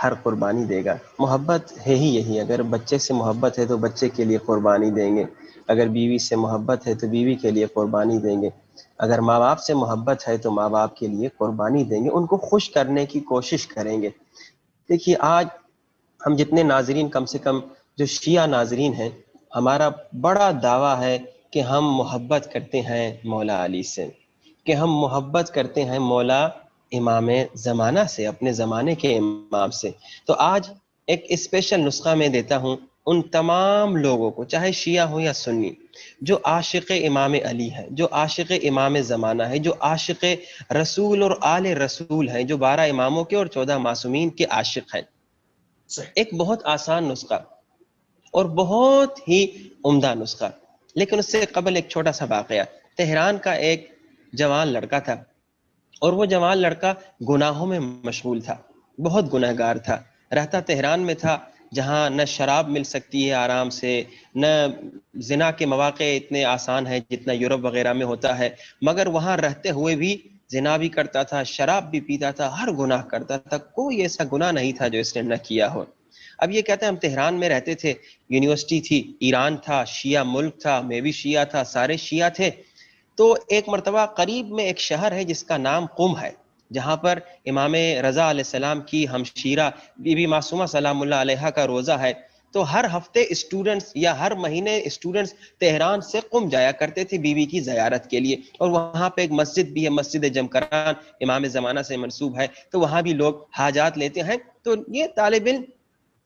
ہر قربانی دے گا. محبت ہے ہی یہی, اگر بچے سے محبت ہے تو بچے کے لیے قربانی دیں گے, اگر بیوی سے محبت ہے تو بیوی کے لیے قربانی دیں گے, اگر ماں باپ سے محبت ہے تو ماں باپ کے لیے قربانی دیں گے, ان کو خوش کرنے کی کوشش کریں گے. دیکھیے آج ہم جتنے ناظرین, کم سے کم جو شیعہ ناظرین ہیں, ہمارا بڑا دعویٰ ہے کہ ہم محبت کرتے ہیں مولا علی سے, کہ ہم محبت کرتے ہیں مولا امام زمانہ سے, اپنے زمانے کے امام سے. تو آج ایک اسپیشل نسخہ میں دیتا ہوں ان تمام لوگوں کو, چاہے شیعہ ہو یا سنی, جو عاشق امام علی ہیں, جو عاشق امام زمانہ ہے, جو عاشق رسول اور آل رسول ہیں, جو 12 اماموں کے اور 14 معصومین کے عاشق ہیں. ایک بہت آسان نسخہ اور بہت ہی عمدہ نسخہ. لیکن اس سے قبل ایک چھوٹا سا واقعہ. تہران کا ایک جوان لڑکا تھا, اور وہ جوان لڑکا گناہوں میں مشغول تھا, بہت گناہ گار تھا. رہتا تہران میں تھا جہاں نہ شراب مل سکتی ہے آرام سے, نہ زنا کے مواقع اتنے آسان ہیں جتنا یورپ وغیرہ میں ہوتا ہے, مگر وہاں رہتے ہوئے بھی زنا بھی کرتا تھا, شراب بھی پیتا تھا, ہر گناہ کرتا تھا. کوئی ایسا گناہ نہیں تھا جو اس نے نہ کیا ہو. اب یہ کہتے ہیں ہم تہران میں رہتے تھے, یونیورسٹی تھی, ایران تھا, شیعہ ملک تھا, میں بھی شیعہ تھا, سارے شیعہ تھے. تو ایک مرتبہ قریب میں ایک شہر ہے جس کا نام قم ہے, جہاں پر امام رضا علیہ السلام کی ہمشیرہ بی بی معصومہ سلام اللہ علیہا کا روزہ ہے. تو ہر ہفتے اسٹوڈنٹس یا ہر مہینے اسٹوڈنٹس تہران سے قم جایا کرتے تھے بی بی کی زیارت کے لیے. اور وہاں پہ ایک مسجد بھی ہے, مسجد جمکران, امام زمانہ سے منسوب ہے, تو وہاں بھی لوگ حاجات لیتے ہیں. تو یہ طالب علم,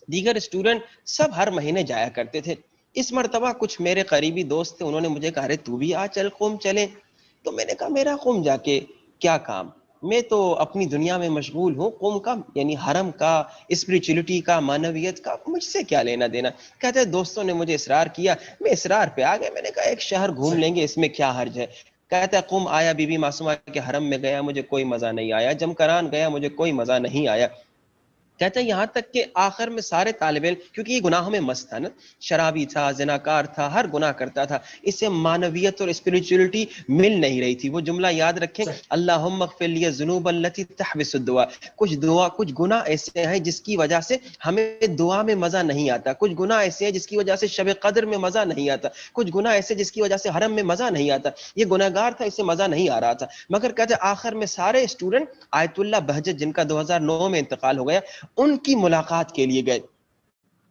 دیگر اسٹوڈنٹ سب ہر مہینے جایا کرتے تھے. اس مرتبہ کچھ میرے قریبی دوست تھے, انہوں نے مجھے کہا, ارے تو بھی آ چل قم چلیں. تو میں نے کہا میرا قم جا کے کیا کام, میں تو اپنی دنیا میں مشغول ہوں, قم کا یعنی حرم کا, اسپریچولیٹی کا, معنویت کا مجھ سے کیا لینا دینا. کہتے ہیں دوستوں نے مجھے اصرار کیا, میں اصرار پہ آ گیا. میں نے کہا ایک شہر گھوم لیں گے, اس میں کیا حرج ہے. کہتا ہے قم آیا, بی بی معصومہ کے حرم میں گیا, مجھے کوئی مزہ نہیں آیا. جمکران گیا, مجھے کوئی مزہ نہیں آیا. کہتے ہیں یہاں تک کہ آخر میں سارے طالب علم, کیونکہ یہ گناہوں میں مست تھا نا, شرابی تھا, زناکار تھا, ہر گناہ کرتا تھا, اس سے معنویت اور اسپریچولیٹی مل نہیں رہی تھی. وہ جملہ یاد رکھیں, اللہم اغفر لی الذنوب التی تحبس الدعاء. کچھ گناہ ایسے ہیں جس کی وجہ سے ہمیں دعا میں مزہ نہیں آتا, کچھ گناہ ایسے ہیں جس کی وجہ سے شب قدر میں مزہ نہیں آتا, کچھ گناہ ایسے جس کی وجہ سے حرم میں مزہ نہیں آتا. یہ گناہگار تھا, اس سے مزہ نہیں آ رہا تھا. مگر کہتے ہیں آخر میں سارے اسٹوڈنٹ آیت اللہ بہجت, جن کا 2009 میں انتقال ہو گیا, ان کی ملاقات کے لیے گئے.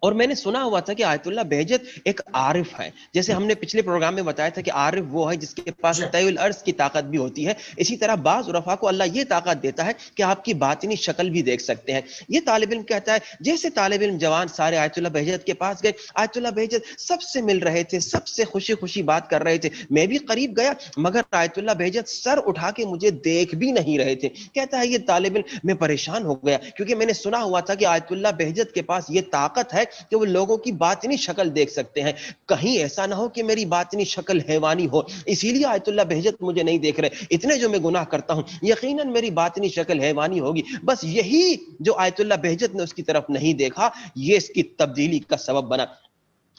اور میں نے سنا ہوا تھا کہ آیت اللہ بہجت ایک عارف ہے, جیسے ہم نے پچھلے پروگرام میں بتایا تھا کہ عارف وہ ہے جس کے پاس طی الارض کی طاقت بھی ہوتی ہے. اسی طرح بعض عرفاء کو اللہ یہ طاقت دیتا ہے کہ آپ کی باطنی شکل بھی دیکھ سکتے ہیں. یہ طالب علم کہتا ہے جیسے طالب علم جوان سارے آیت اللہ بہجت کے پاس گئے, آیت اللہ بہجت سب سے مل رہے تھے, سب سے خوشی خوشی بات کر رہے تھے. میں بھی قریب گیا, مگر آیت اللہ بہجت سر اٹھا کے مجھے دیکھ بھی نہیں رہے تھے. کہتا ہے یہ طالب علم, میں پریشان ہو گیا, کیونکہ میں نے سنا ہوا تھا کہ آیت اللہ بہجت کے پاس یہ طاقت ہے کہ وہ لوگوں کی باطنی شکل دیکھ سکتے ہیں. کہیں ایسا نہ ہو کہ میری باطنی شکل حیوانی ہو, اسی لیے آیت اللہ بہجت مجھے نہیں دیکھ رہے. اتنے جو میں گناہ کرتا ہوں یقیناً میری باطنی شکل حیوانی ہوگی. بس یہی جو آیت اللہ بہجت نے اس کی طرف نہیں دیکھا, یہ اس کی تبدیلی کا سبب بنا.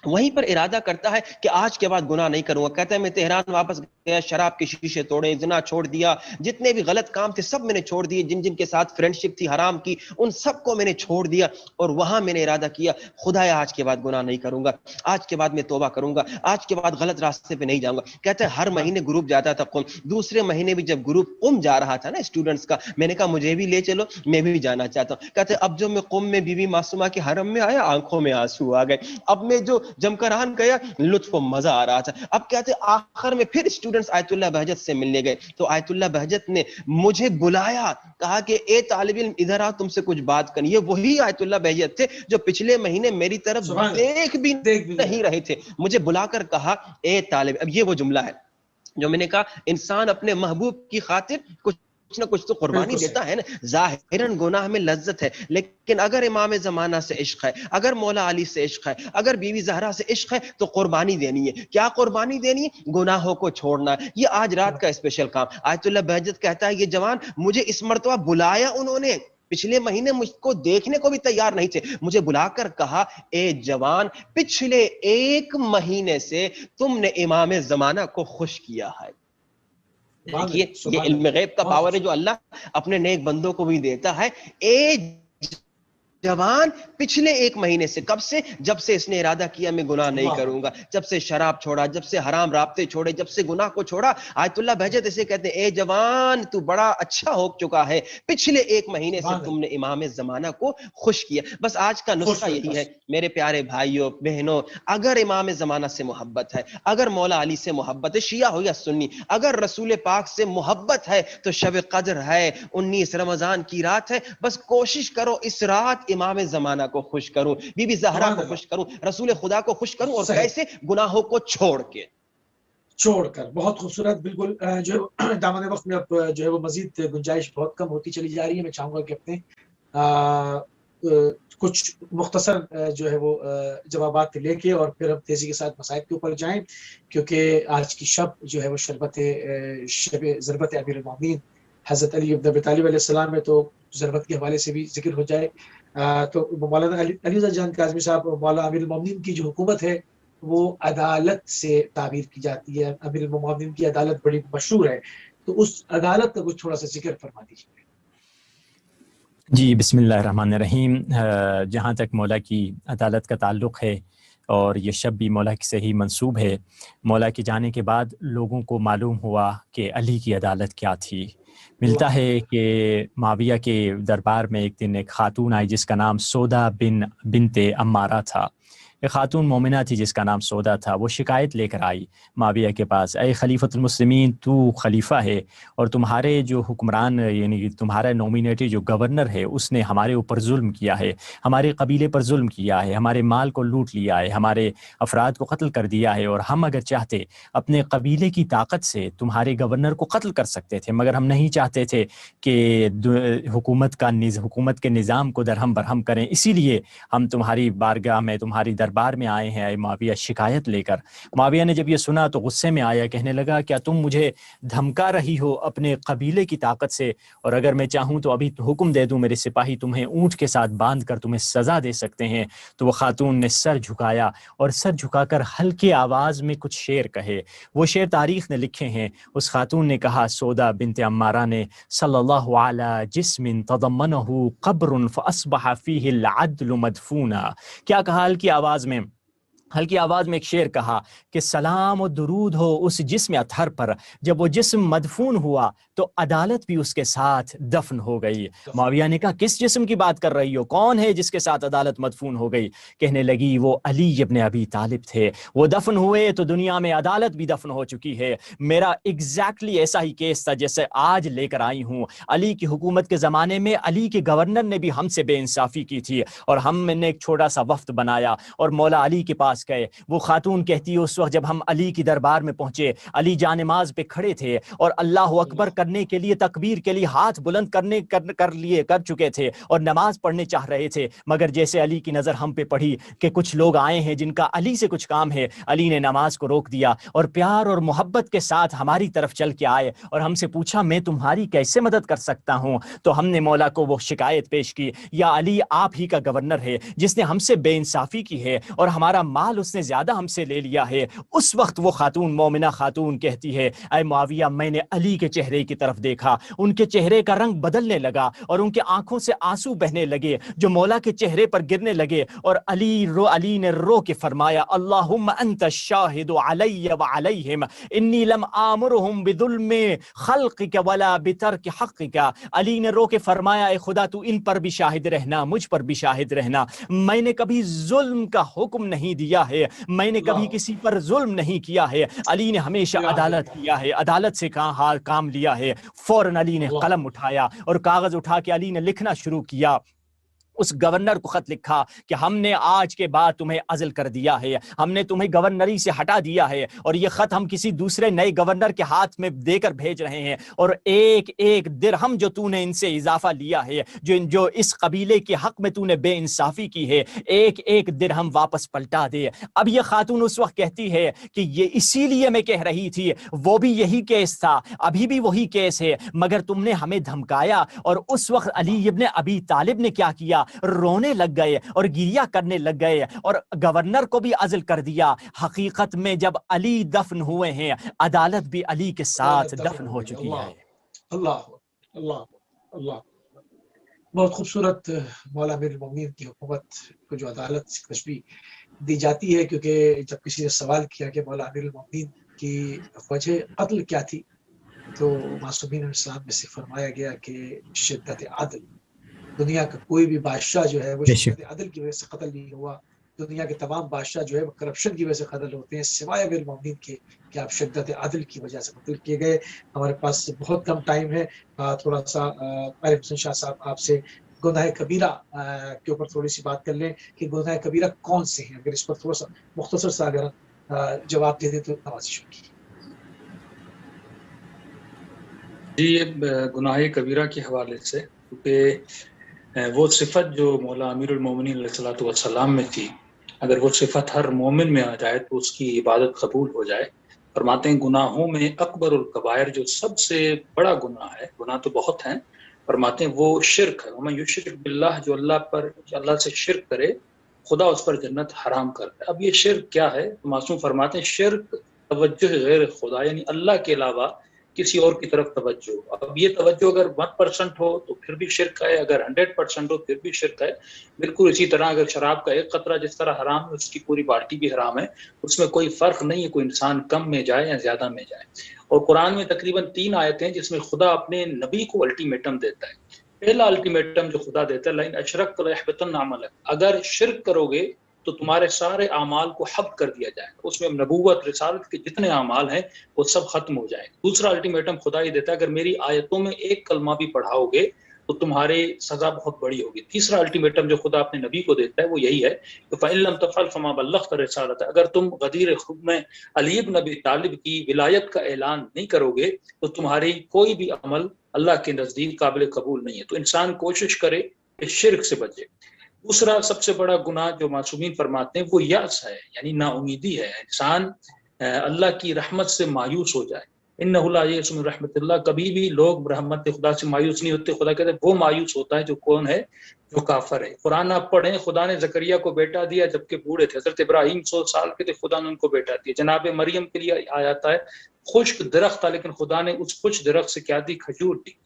وہیں پر ارادہ کرتا ہے کہ آج کے بعد گناہ نہیں کروں گا. کہتا ہے میں تہران واپس گیا, شراب کے شیشے توڑے, زنا چھوڑ دیا, جتنے بھی غلط کام تھے سب میں نے چھوڑ دیے, جن جن کے ساتھ فرینڈشپ تھی حرام کی ان سب کو میں نے چھوڑ دیا. اور وہاں میں نے ارادہ کیا خدایا آج کے بعد گناہ نہیں کروں گا, آج کے بعد میں توبہ کروں گا, آج کے بعد غلط راستے پہ نہیں جاؤں گا. کہتا ہے ہر مہینے گروپ جاتا تھا قم. دوسرے مہینے بھی جب گروپ قم جا رہا تھا نا اسٹوڈنٹس کا, میں نے کہا مجھے بھی لے چلو, میں بھی جانا چاہتا ہوں. کہتے اب جو میں قم میں بی بی معصومہ کے حرم میں آیا, آنکھوں میں آنسو آ گئے. اب میں جو جمکران گیا, لطف و مزہ آ رہا تھا. اب کہتے آخر میں پھر اسٹوڈنٹس آیت اللہ بہجت سے ملنے گئے, تو آیت اللہ بہجت نے مجھے بلایا, کہا کہ اے طالب علم ادھر آ, تم سے کچھ بات کرنی ہے. وہی آیت اللہ بہجت تھے جو پچھلے مہینے میری طرف دیکھ بھی نہیں رہے تھے. مجھے بلا کر کہا اے طالب, اب یہ وہ جملہ ہے جو میں نے کہا, انسان اپنے محبوب کی خاطر کچھ نہ کچھ تو قربانی دیتا ہے نا. ظاہراً گناہ میں لذت ہے، لیکن اگر امام زمانہ سے عشق ہے، اگر مولا علی سے عشق ہے، اگر بیوی زہرا سے عشق ہے تو قربانی دینی ہے. کیا قربانی دینی ہے؟ گناہوں کو چھوڑنا ہے. یہ آج رات کا اسپیشل کام. آیت اللہ بہجت کہتا ہے یہ جوان مجھے اس مرتبہ بلایا انہوں نے، پچھلے مہینے مجھ کو دیکھنے کو بھی تیار نہیں تھے، مجھے بلا کر کہا اے جوان پچھلے 1 مہینے سے تم نے امام زمانہ کو خوش کیا ہے. دیکھیے یہ علم غیب کا پاور ہے جو اللہ اپنے نیک بندوں کو بھی دیتا ہے. اے جوان پچھلے 1 مہینے سے، کب سے؟ جب سے اس نے ارادہ کیا میں گناہ نہیں کروں گا، جب سے شراب چھوڑا، جب سے حرام رابطے چھوڑے، جب سے گناہ کو چھوڑا. آیت اللہ بہجت اسے کہتے ہیں اے جوان تو بڑا اچھا ہو چکا ہے، پچھلے 1 مہینے سے تم نے امام زمانہ کو خوش کیا. بس آج کا نسخہ یہی ہے میرے پیارے بھائیوں بہنوں. اگر امام زمانہ سے محبت ہے، اگر مولا علی سے محبت ہے، شیعہ ہو یا سنی، اگر رسول پاک سے محبت ہے تو شب قدر ہے، 19 رمضان کی رات ہے. بس کوشش کرو اس رات امام زمانہ کو خوش کروں، بی بی زہرا کو خوش کروں، رسول خدا کو خوش کروں. اور کیسے؟ گناہوں کو چھوڑ کر. بہت خوبصورت. بالکل جو دامن وقت میں اب جو ہے وہ مزید گنجائش بہت کم ہوتی چلی جا رہی ہے. میں چاہوں گا کہ اپنے کچھ مختصر جو ہے وہ جوابات لے کے اور پھر اب تیزی کے ساتھ مسائل کے اوپر جائیں، کیونکہ آج کی شب جو ہے وہ شب ضربت امیر المومنین حضرت علی بن ابی طالب علیہ السلام ہے، تو ضربت کے حوالے سے بھی ذکر ہو جائے. تو مولانا علی جان کاظمی صاحب، مولا امیر المومنین کی جو حکومت ہے وہ عدالت سے تعبیر کی جاتی ہے. امیر المومنین کی عدالت بڑی مشہور ہے، تو اس عدالت کا کچھ تھوڑا سا ذکر فرما دیجیے. جی بسم اللہ الرحمن الرحیم. جہاں تک مولا کی عدالت کا تعلق ہے اور یہ شب بھی مولا سے ہی منسوب ہے، مولا کے جانے کے بعد لوگوں کو معلوم ہوا کہ علی کی عدالت کیا تھی. ملتا ہے کہ معاویہ کے دربار میں ایک دن ایک خاتون آئی جس کا نام سودا بنت عمارہ تھا. ایک خاتون مومنہ تھی جس کا نام سودا تھا. وہ شکایت لے کر آئی معاویہ کے پاس، اے خلیفۃ المسلمین، تو خلیفہ ہے اور تمہارے جو حکمران یعنی تمہارا نومینیٹی جو گورنر ہے اس نے ہمارے اوپر ظلم کیا ہے، ہمارے قبیلے پر ظلم کیا ہے، ہمارے مال کو لوٹ لیا ہے، ہمارے افراد کو قتل کر دیا ہے، اور ہم اگر چاہتے اپنے قبیلے کی طاقت سے تمہارے گورنر کو قتل کر سکتے تھے، مگر ہم نہیں چاہتے تھے کہ حکومت کے نظام کو درہم برہم کریں، اسی لیے ہم تمہاری بارگاہ میں تمہاری دربار میں آئے ہیں اے معاویہ شکایت لے کر. معاویہ نے جب یہ سنا تو غصے میں آیا، کہنے لگا کیا تم مجھے دھمکا رہی ہو اپنے قبیلے کی طاقت سے؟ اور اگر میں چاہوں تو ابھی حکم دے دوں میرے سپاہی تمہیں اونٹ کے ساتھ باندھ کر تمہیں سزا دے سکتے ہیں. تو وہ خاتون نے سر جھکایا اور سر جھکا کر ہلکے آواز میں کچھ شعر کہے. وہ شعر تاریخ نے لکھے ہیں. اس خاتون نے کہا، سودا بنت عمارہ نے، صلی اللہ علی جسم تضمنہ قبر فاصبح فیہ العدل مدفونا. کیا کہا ہلکی آواز میں ایک شعر کہا کہ سلام و درود ہو اس جسم اطہر پر، جب وہ جسم مدفون ہوا تو عدالت بھی اس کے ساتھ دفن ہو گئی. معاویہ نے کہا کس جسم کی بات کر رہی ہو؟ کون ہے جس کے ساتھ عدالت مدفون ہو گئی؟ کہنے لگی وہ علی ابن ابی طالب تھے، وہ دفن ہوئے تو دنیا میں عدالت بھی دفن ہو چکی ہے. میرا ایگزیکٹلی ایسا ہی کیس تھا جیسے آج لے کر آئی ہوں. علی کی حکومت کے زمانے میں علی کے گورنر نے بھی ہم سے بے انصافی کی تھی اور ہم نے ایک چھوٹا سا وفد بنایا اور مولا علی کے پاس گئے. وہ خاتون کہتی ہے اس وقت جب ہم علی کی دربار میں پہنچے، علی جان نماز پہ کھڑے تھے اور اللہ اکبر کرنے کے لیے، تکبیر کے لیے ہاتھ بلند کر چکے تھے اور نماز پڑھنے چاہ رہے تھے، مگر جیسے علی کی نظر ہم پہ پڑھی کہ کچھ لوگ آئے ہیں جن کا علی سے کچھ کام ہے، علی نے نماز کو روک دیا اور پیار اور محبت کے ساتھ ہماری طرف چل کے آئے اور ہم سے پوچھا میں تمہاری کیسے مدد کر سکتا ہوں؟ تو ہم نے مولا کو وہ شکایت پیش کی، یا علی آپ ہی کا گورنر ہے جس نے ہم سے بے انصافی کی ہے اور ہمارا مال اس نے زیادہ ہم سے لے لیا ہے. اس وقت وہ خاتون، مومنہ خاتون کہتی ہے، اے معاویہ میں نے علی کے چہرے کی طرف دیکھا، ان کے چہرے کا رنگ بدلنے لگا اور ان کے آنکھوں سے آنسو بہنے لگے جو مولا کے چہرے پر گرنے لگے، اور علی نے رو کے فرمایا، اللہم انت الشاہد علی وعلیہم انی لم آمرہم بظلم خلقک ولا بترک حقک. علی نے رو کے فرمایا، اے خدا تو ان پر بھی شاہد رہنا، مجھ پر بھی شاہد رہنا، میں نے کبھی ظلم کا حکم نہیں دیا ہے، میں نے کبھی کسی پر ظلم نہیں کیا ہے. علی نے ہمیشہ عدالت کیا ہے، عدالت سے کام لیا ہے. فوراً علی نے قلم اٹھایا اور کاغذ اٹھا کے علی نے لکھنا شروع کیا، اس گورنر کو خط لکھا کہ ہم نے آج کے بعد تمہیں عزل کر دیا ہے، ہم نے تمہیں گورنری سے ہٹا دیا ہے، اور یہ خط ہم کسی دوسرے نئے گورنر کے ہاتھ میں دے کر بھیج رہے ہیں، اور ایک ایک درہم جو تو نے ان سے اضافہ لیا ہے، جو اس قبیلے کے حق میں تو نے بے انصافی کی ہے، ایک ایک درہم واپس پلٹا دے۔ اب یہ خاتون اس وقت کہتی ہے کہ یہ اسی لیے میں کہہ رہی تھی، وہ بھی یہی کیس تھا، ابھی بھی وہی کیس ہے، مگر تم نے ہمیں دھمکایا۔ اور اس وقت علی ابن ابی طالب نے کیا کیا؟ رونے لگ گئے اور گریہ کرنے لگ گئے اور گورنر کو بھی عزل کر دیا۔ حقیقت میں جب علی دفن ہوئے ہیں، عدالت بھی علی کے ساتھ دفن ہو چکی ہے۔ اللہ اللہ اللہ، بہت خوبصورت مولا امیر المومنین کی حکومت کو جو عدالت سے تشبیہ دی جاتی ہے، کیونکہ جب کسی نے سوال کیا کہ مولا امیر المومنین کی وجہ قتل کیا تھی، تو معصومین اسلام میں سے فرمایا گیا کہ شدت عدل۔ دنیا کا کوئی بھی بادشاہ جو ہے وہ شدت عدل کی وجہ سے قتل نہیں ہوا، دنیا کے تمام بادشاہ جو ہے وہ کرپشن کی وجہ سے قتل ہوتے ہیں، سوائے امیر المومنین کے کہ آپ شدت عدل کی وجہ سے قتل کیے گئے۔ ہمارے پاس بہت کم ٹائم ہے، تھوڑا سا عارف حسین شاہ صاحب آپ سے گناہ کبیرہ کے اوپر تھوڑی سی بات کر لیں کہ گناہ کبیرہ کون سے ہیں، اگر اس پر تھوڑا سا مختصر سا اگر جواب دے دیں تو نوازش ہوگی۔ جی، گناہ کبیرہ کے حوالے سے، کیونکہ وہ صفت جو مولا امیر المومنین علیہ الصلوۃ والسلام میں تھی، اگر وہ صفت ہر مومن میں آ جائے تو اس کی عبادت قبول ہو جائے۔ فرماتے ہیں گناہوں میں اکبر الکبائر، جو سب سے بڑا گناہ ہے، گناہ تو بہت ہیں، فرماتے ہیں وہ شرک ہے۔ ومن یشرک باللہ، جو اللہ سے شرک کرے، خدا اس پر جنت حرام کرتا ہے۔ اب یہ شرک کیا ہے؟ معصوم فرماتے ہیں شرک توجہ غیر خدا، یعنی اللہ کے علاوہ کسی اور کی طرف توجہ۔ اب یہ توجہ اگر 1% ہو تو پھر بھی شرک ہے، اگر 100% ہو پھر بھی شرک ہے۔ بالکل اسی طرح اگر شراب کا ایک قطرہ جس طرح حرام ہے، اس کی پوری بالٹی بھی حرام ہے، اس میں کوئی فرق نہیں ہے کوئی انسان کم میں جائے یا زیادہ میں جائے۔ اور قرآن میں تقریباً 3 آیتیں ہیں جس میں خدا اپنے نبی کو الٹیمیٹم دیتا ہے۔ پہلا الٹیمیٹم جو خدا دیتا ہے، لئن اشرکت لیحبطن عملک، اگر شرک کرو گے تو تمہارے سارے اعمال کو حب کر دیا جائے گا، اس میں نبوت رسالت کے جتنے اعمال ہیں وہ سب ختم ہو جائیں گے۔ دوسرا الٹیمیٹم خدا یہ دیتا ہے، اگر میری آیتوں میں ایک کلمہ بھی پڑھاؤ گے تو تمہاری سزا بہت بڑی ہوگی۔ تیسرا الٹیمیٹم جو خدا اپنے نبی کو دیتا ہے وہ یہی ہے کہ فَإِن لَمْ تَفْعَلْ فَمَا بَلَّغْتَ رِسَالَتَهُ، اگر تم غدیر خوب میں علی بن ابی طالب کی ولایت کا اعلان نہیں کرو گے تو تمہاری کوئی بھی عمل اللہ کے نزدیک قابل قبول نہیں ہے۔ تو انسان کوشش کرے کہ شرک سے بچے۔ دوسرا سب سے بڑا گناہ جو معصومین فرماتے ہیں وہ یأس ہے، یعنی نا امیدی ہے، انسان اللہ کی رحمت سے مایوس ہو جائے۔ انہ لا یئس من رحمت اللہ، کبھی بھی لوگ رحمت خدا سے مایوس نہیں ہوتے۔ خدا کہتے ہیں وہ مایوس ہوتا ہے جو کون ہے؟ جو کافر ہے۔ قرآن آپ پڑھیں، خدا نے زکریا کو بیٹا دیا جبکہ بوڑھے تھے، حضرت ابراہیم 100 سال کے تھے، خدا نے ان کو بیٹا دیا۔ جناب مریم کے لیے آتا ہے خشک درخت تھا لیکن خدا نے اس خشک درخت سے کیا دی؟ کھجور دی۔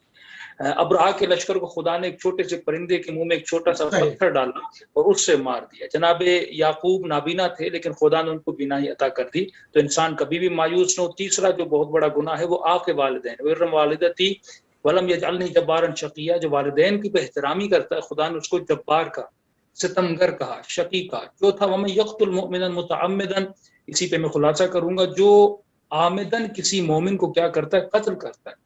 ابراہ کے لشکر کو خدا نے ایک چھوٹے سے پرندے کے منہ میں ایک چھوٹا سا پتھر ڈالا اور اس سے مار دیا۔ جناب یعقوب نابینا تھے لیکن خدا نے ان کو بینائی عطا کر دی۔ تو انسان کبھی بھی مایوس نہ ہو۔ تیسرا جو بہت بڑا گناہ ہے وہ آق والدین، وَبِرُّ والدتی وَلَمْ يَجْعَلْنِی جَبَّارًا شَقِیًّا، جو والدین کی احترامی کرتا ہے خدا نے اس کو جبار کہا، ستمگر کہا، شقی کہا۔ چوتھا وَمَن يَقْتُلْ مُؤْمِنًا مُتَعَمِّدًا، اسی پہ میں خلاصہ کروں گا، جو عامدن کسی مومن کو کیا کرتا ہے؟ قتل کرتا ہے۔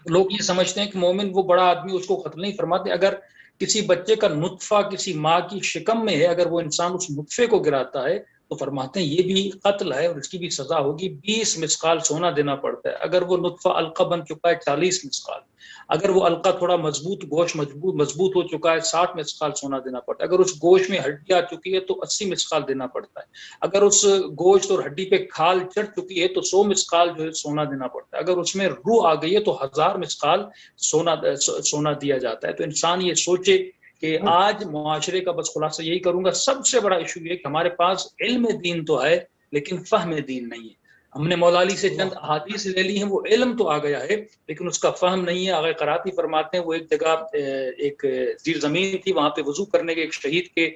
لوگ یہ سمجھتے ہیں کہ مومن وہ بڑا آدمی، اس کو قتل نہیں فرماتے۔ اگر کسی بچے کا نطفہ کسی ماں کی شکم میں ہے، اگر وہ انسان اس نطفے کو گراتا ہے تو فرماتے ہیں یہ بھی قتل ہے اور اس کی بھی سزا ہوگی، 20 مسقال سونا دینا پڑتا ہے۔ اگر وہ نطفہ علقہ بن چکا ہے 40 مسقال، اگر وہ علقہ تھوڑا مضبوط گوشت مضبوط ہو چکا ہے 60 مسقال سونا دینا پڑتا ہے، اگر اس گوشت میں ہڈی آ چکی ہے تو 80 مسقال دینا پڑتا ہے، اگر اس گوشت اور ہڈی پہ کھال چڑھ چکی ہے تو 100 مسقال جو ہے سونا دینا پڑتا ہے، اگر اس میں روح آ گئی ہے تو 1000 مسقال سونا دیا جاتا ہے۔ تو انسان یہ سوچے کہ آج معاشرے کا، بس خلاصہ یہی کروں گا، سب سے بڑا ایشو یہ کہ ہمارے پاس علم دین تو ہے لیکن فہم دین نہیں ہے۔ ہم نے مولا علی سے چند احادیث لے لی ہیں، وہ علم تو آ گیا ہے لیکن اس کا فہم نہیں ہے۔ آغا قراتی فرماتے ہیں وہ ایک جگہ ایک زیر زمین تھی، وہاں پہ وضو کرنے کے ایک شہید کے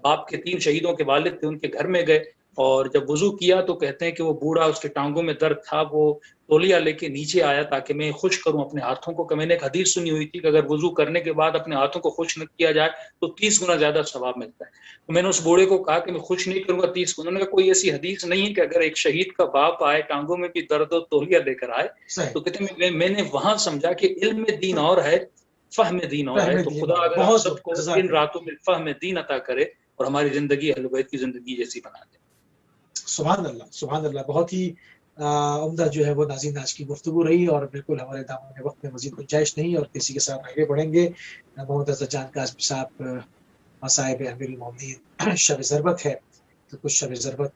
باپ کے 3 شہیدوں کے والد تھے، ان کے گھر میں گئے اور جب وضو کیا تو کہتے ہیں کہ وہ بوڑھا، اس کے ٹانگوں میں درد تھا، وہ تولیہ لے کے نیچے آیا تاکہ میں خشک کروں اپنے ہاتھوں کو۔ کہ میں نے ایک حدیث سنی ہوئی تھی کہ اگر وضو کرنے کے بعد اپنے ہاتھوں کو خشک نہ کیا جائے تو 30 گنا زیادہ ثواب ملتا ہے۔ تو میں نے اس بوڑھے کو کہا کہ میں خشک نہیں کروں گا 30 گنا۔ انہوں نے کہا کوئی ایسی حدیث نہیں ہے کہ اگر ایک شہید کا باپ آئے ٹانگوں میں بھی درد ہو تولیہ لے کر آئے۔ تو کہتے ہیں میں نے وہاں سمجھا کہ علم دین اور ہے، فہم دین ہو رہا ہے. تو خدا اگر ہم بہت سب کو جزاک ان راتوں میں فہم دین عطا کرے اور ہماری زندگی اہل بیت کی زندگی جیسی بنا دے. سبحان اللہ سبحان اللہ. بہت ہی عمدہ جو ہے وہ ناظرین آج کی گفتگو رہی، اور بالکل ہمارے دامن وقت میں مزید گنجائش نہیں، اور کسی کے ساتھ آگے بڑھیں گے. محمد رضا جان قاسمی صاحب مصائب امیر المومنین شب ضربت ہے، تو کچھ شب ضربت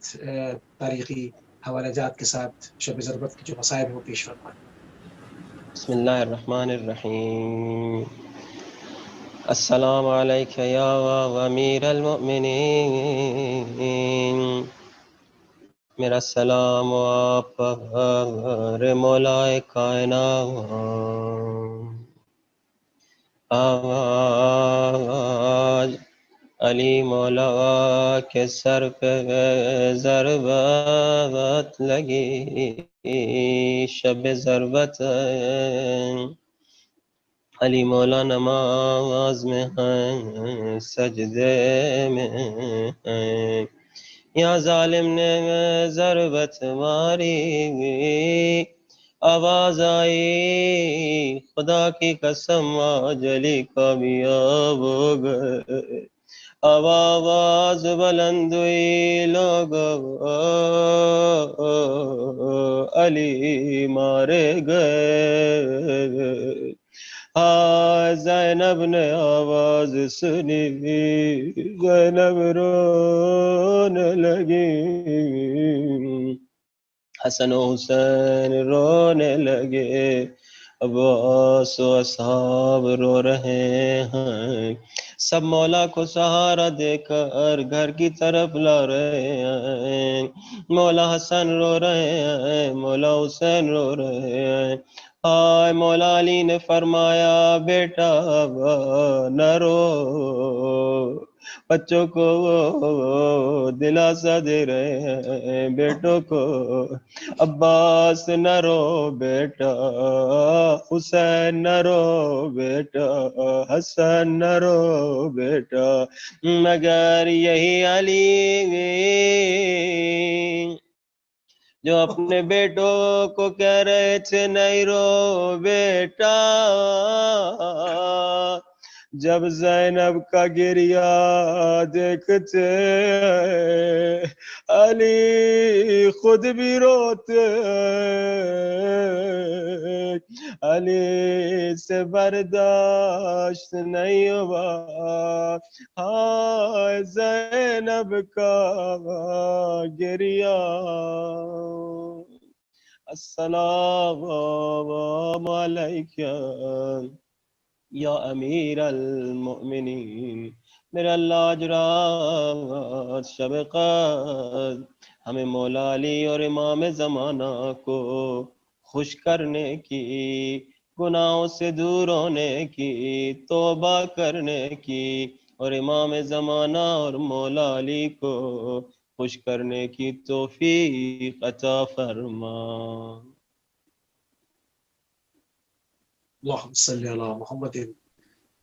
تاریخی حوالہ جات کے ساتھ شب ضربت کی جو مصائب وہ پیش فرمائیں. بسم اللہ الرحمن الرحیم. السلام علیک یا امیر المؤمنین. میرا سلام آپ پر مولا کائنات. آج علی مولا کے سر پہ ضربت لگی، شب ضربت علی مولا نماز میں ہیں، سجدے میں ہیں. یا ظالم نے ضربت ماری، آواز آئی خدا کی قسم آج علی کامیاب ہو گئے. آواز بلند ہوئی لوگو علی مارے گئے. زینب نے آواز سنی، زینب رونے لگی. حسن و حسین رونے لگے، عباس و اصحاب رو رہے ہیں. سب مولا کو سہارا دے کر گھر کی طرف لا رہے ہیں. مولا حسن رو رہے ہیں، مولا حسین رو رہے ہیں. ہائے مولا علی نے فرمایا بیٹا نہ رو. بچوں کو دلاسا دے رہے ہیں، بیٹوں کو. عباس نہ رو بیٹا، حسین نہ رو بیٹا، حسن نہ رو بیٹا، مگر یہی علی جو اپنے بیٹوں کو کہہ رہے تھے نہیں رو بیٹا. جب زینب کا گریہ دیکھتے علی خود بھی روتے. علی سے برداشت نہیں ہوا، ہائے زینب کا گریہ. السلام علیکم یا امیر المؤمنین. میرا اللہ آج رات شب قدر ہمیں مولا علی اور امام زمانہ کو خوش کرنے کی، گناہوں سے دور ہونے کی، توبہ کرنے کی، اور امام زمانہ اور مولا علی کو خوش کرنے کی توفیق عطا فرما. اللہم صلی علی محمد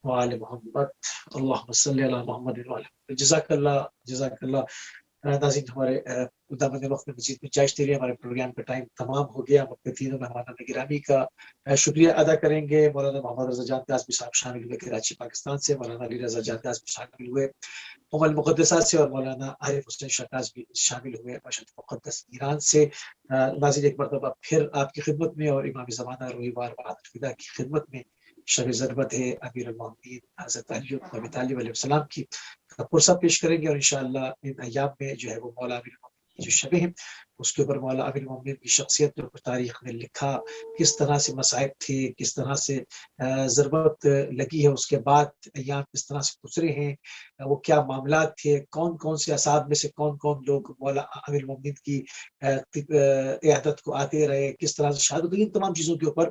وآل محمد، اللہم صلی علی محمد وآل محمد. جزاک اللہ جزاک اللہ. ناظرین ہمارے دامن وقت میں مزید گنجائش کے لیے ہمارے پروگرام کا ٹائم تمام ہو گیا. اپنے تینوں مہمانان گرامی کا شکریہ ادا کریں گے. مولانا محمد رضا جان قاسمی صاحب شامل ہوئے کراچی پاکستان سے، مولانا علی رضا جان قاسمی شامل ہوئے المقدسات سے، اور مولانا عارف حسین شاہ قاسمی شامل ہوئے مشہد مقدس ایران سے. ناظرین ایک مرتبہ پھر آپ کی خدمت میں اور امام زمانہ رویوار بہادر فدا کی خدمت میں شب ضربت ہے امیر المومنین حضرت علی بن ابی طالب علیہ السلام کی پرسہ پیش کریں گے. اور انشاءاللہ ان ایام میں جو ہے وہ مولا امیر المومنین کی جو شبیں ہیں اس کے اوپر مولا امیر المومنین کی شخصیت کے اوپر تاریخ میں لکھا، کس طرح سے مصائب تھے، کس طرح سے ضربت لگی ہے، اس کے بعد ایام کس طرح سے گزرے ہیں، وہ کیا معاملات تھے، کون کون سے اصحاب میں سے کون کون لوگ مولا امیر المومنین کی عیادت کو آتے رہے، کس طرح سے شہادت. ان تمام چیزوں کے اوپر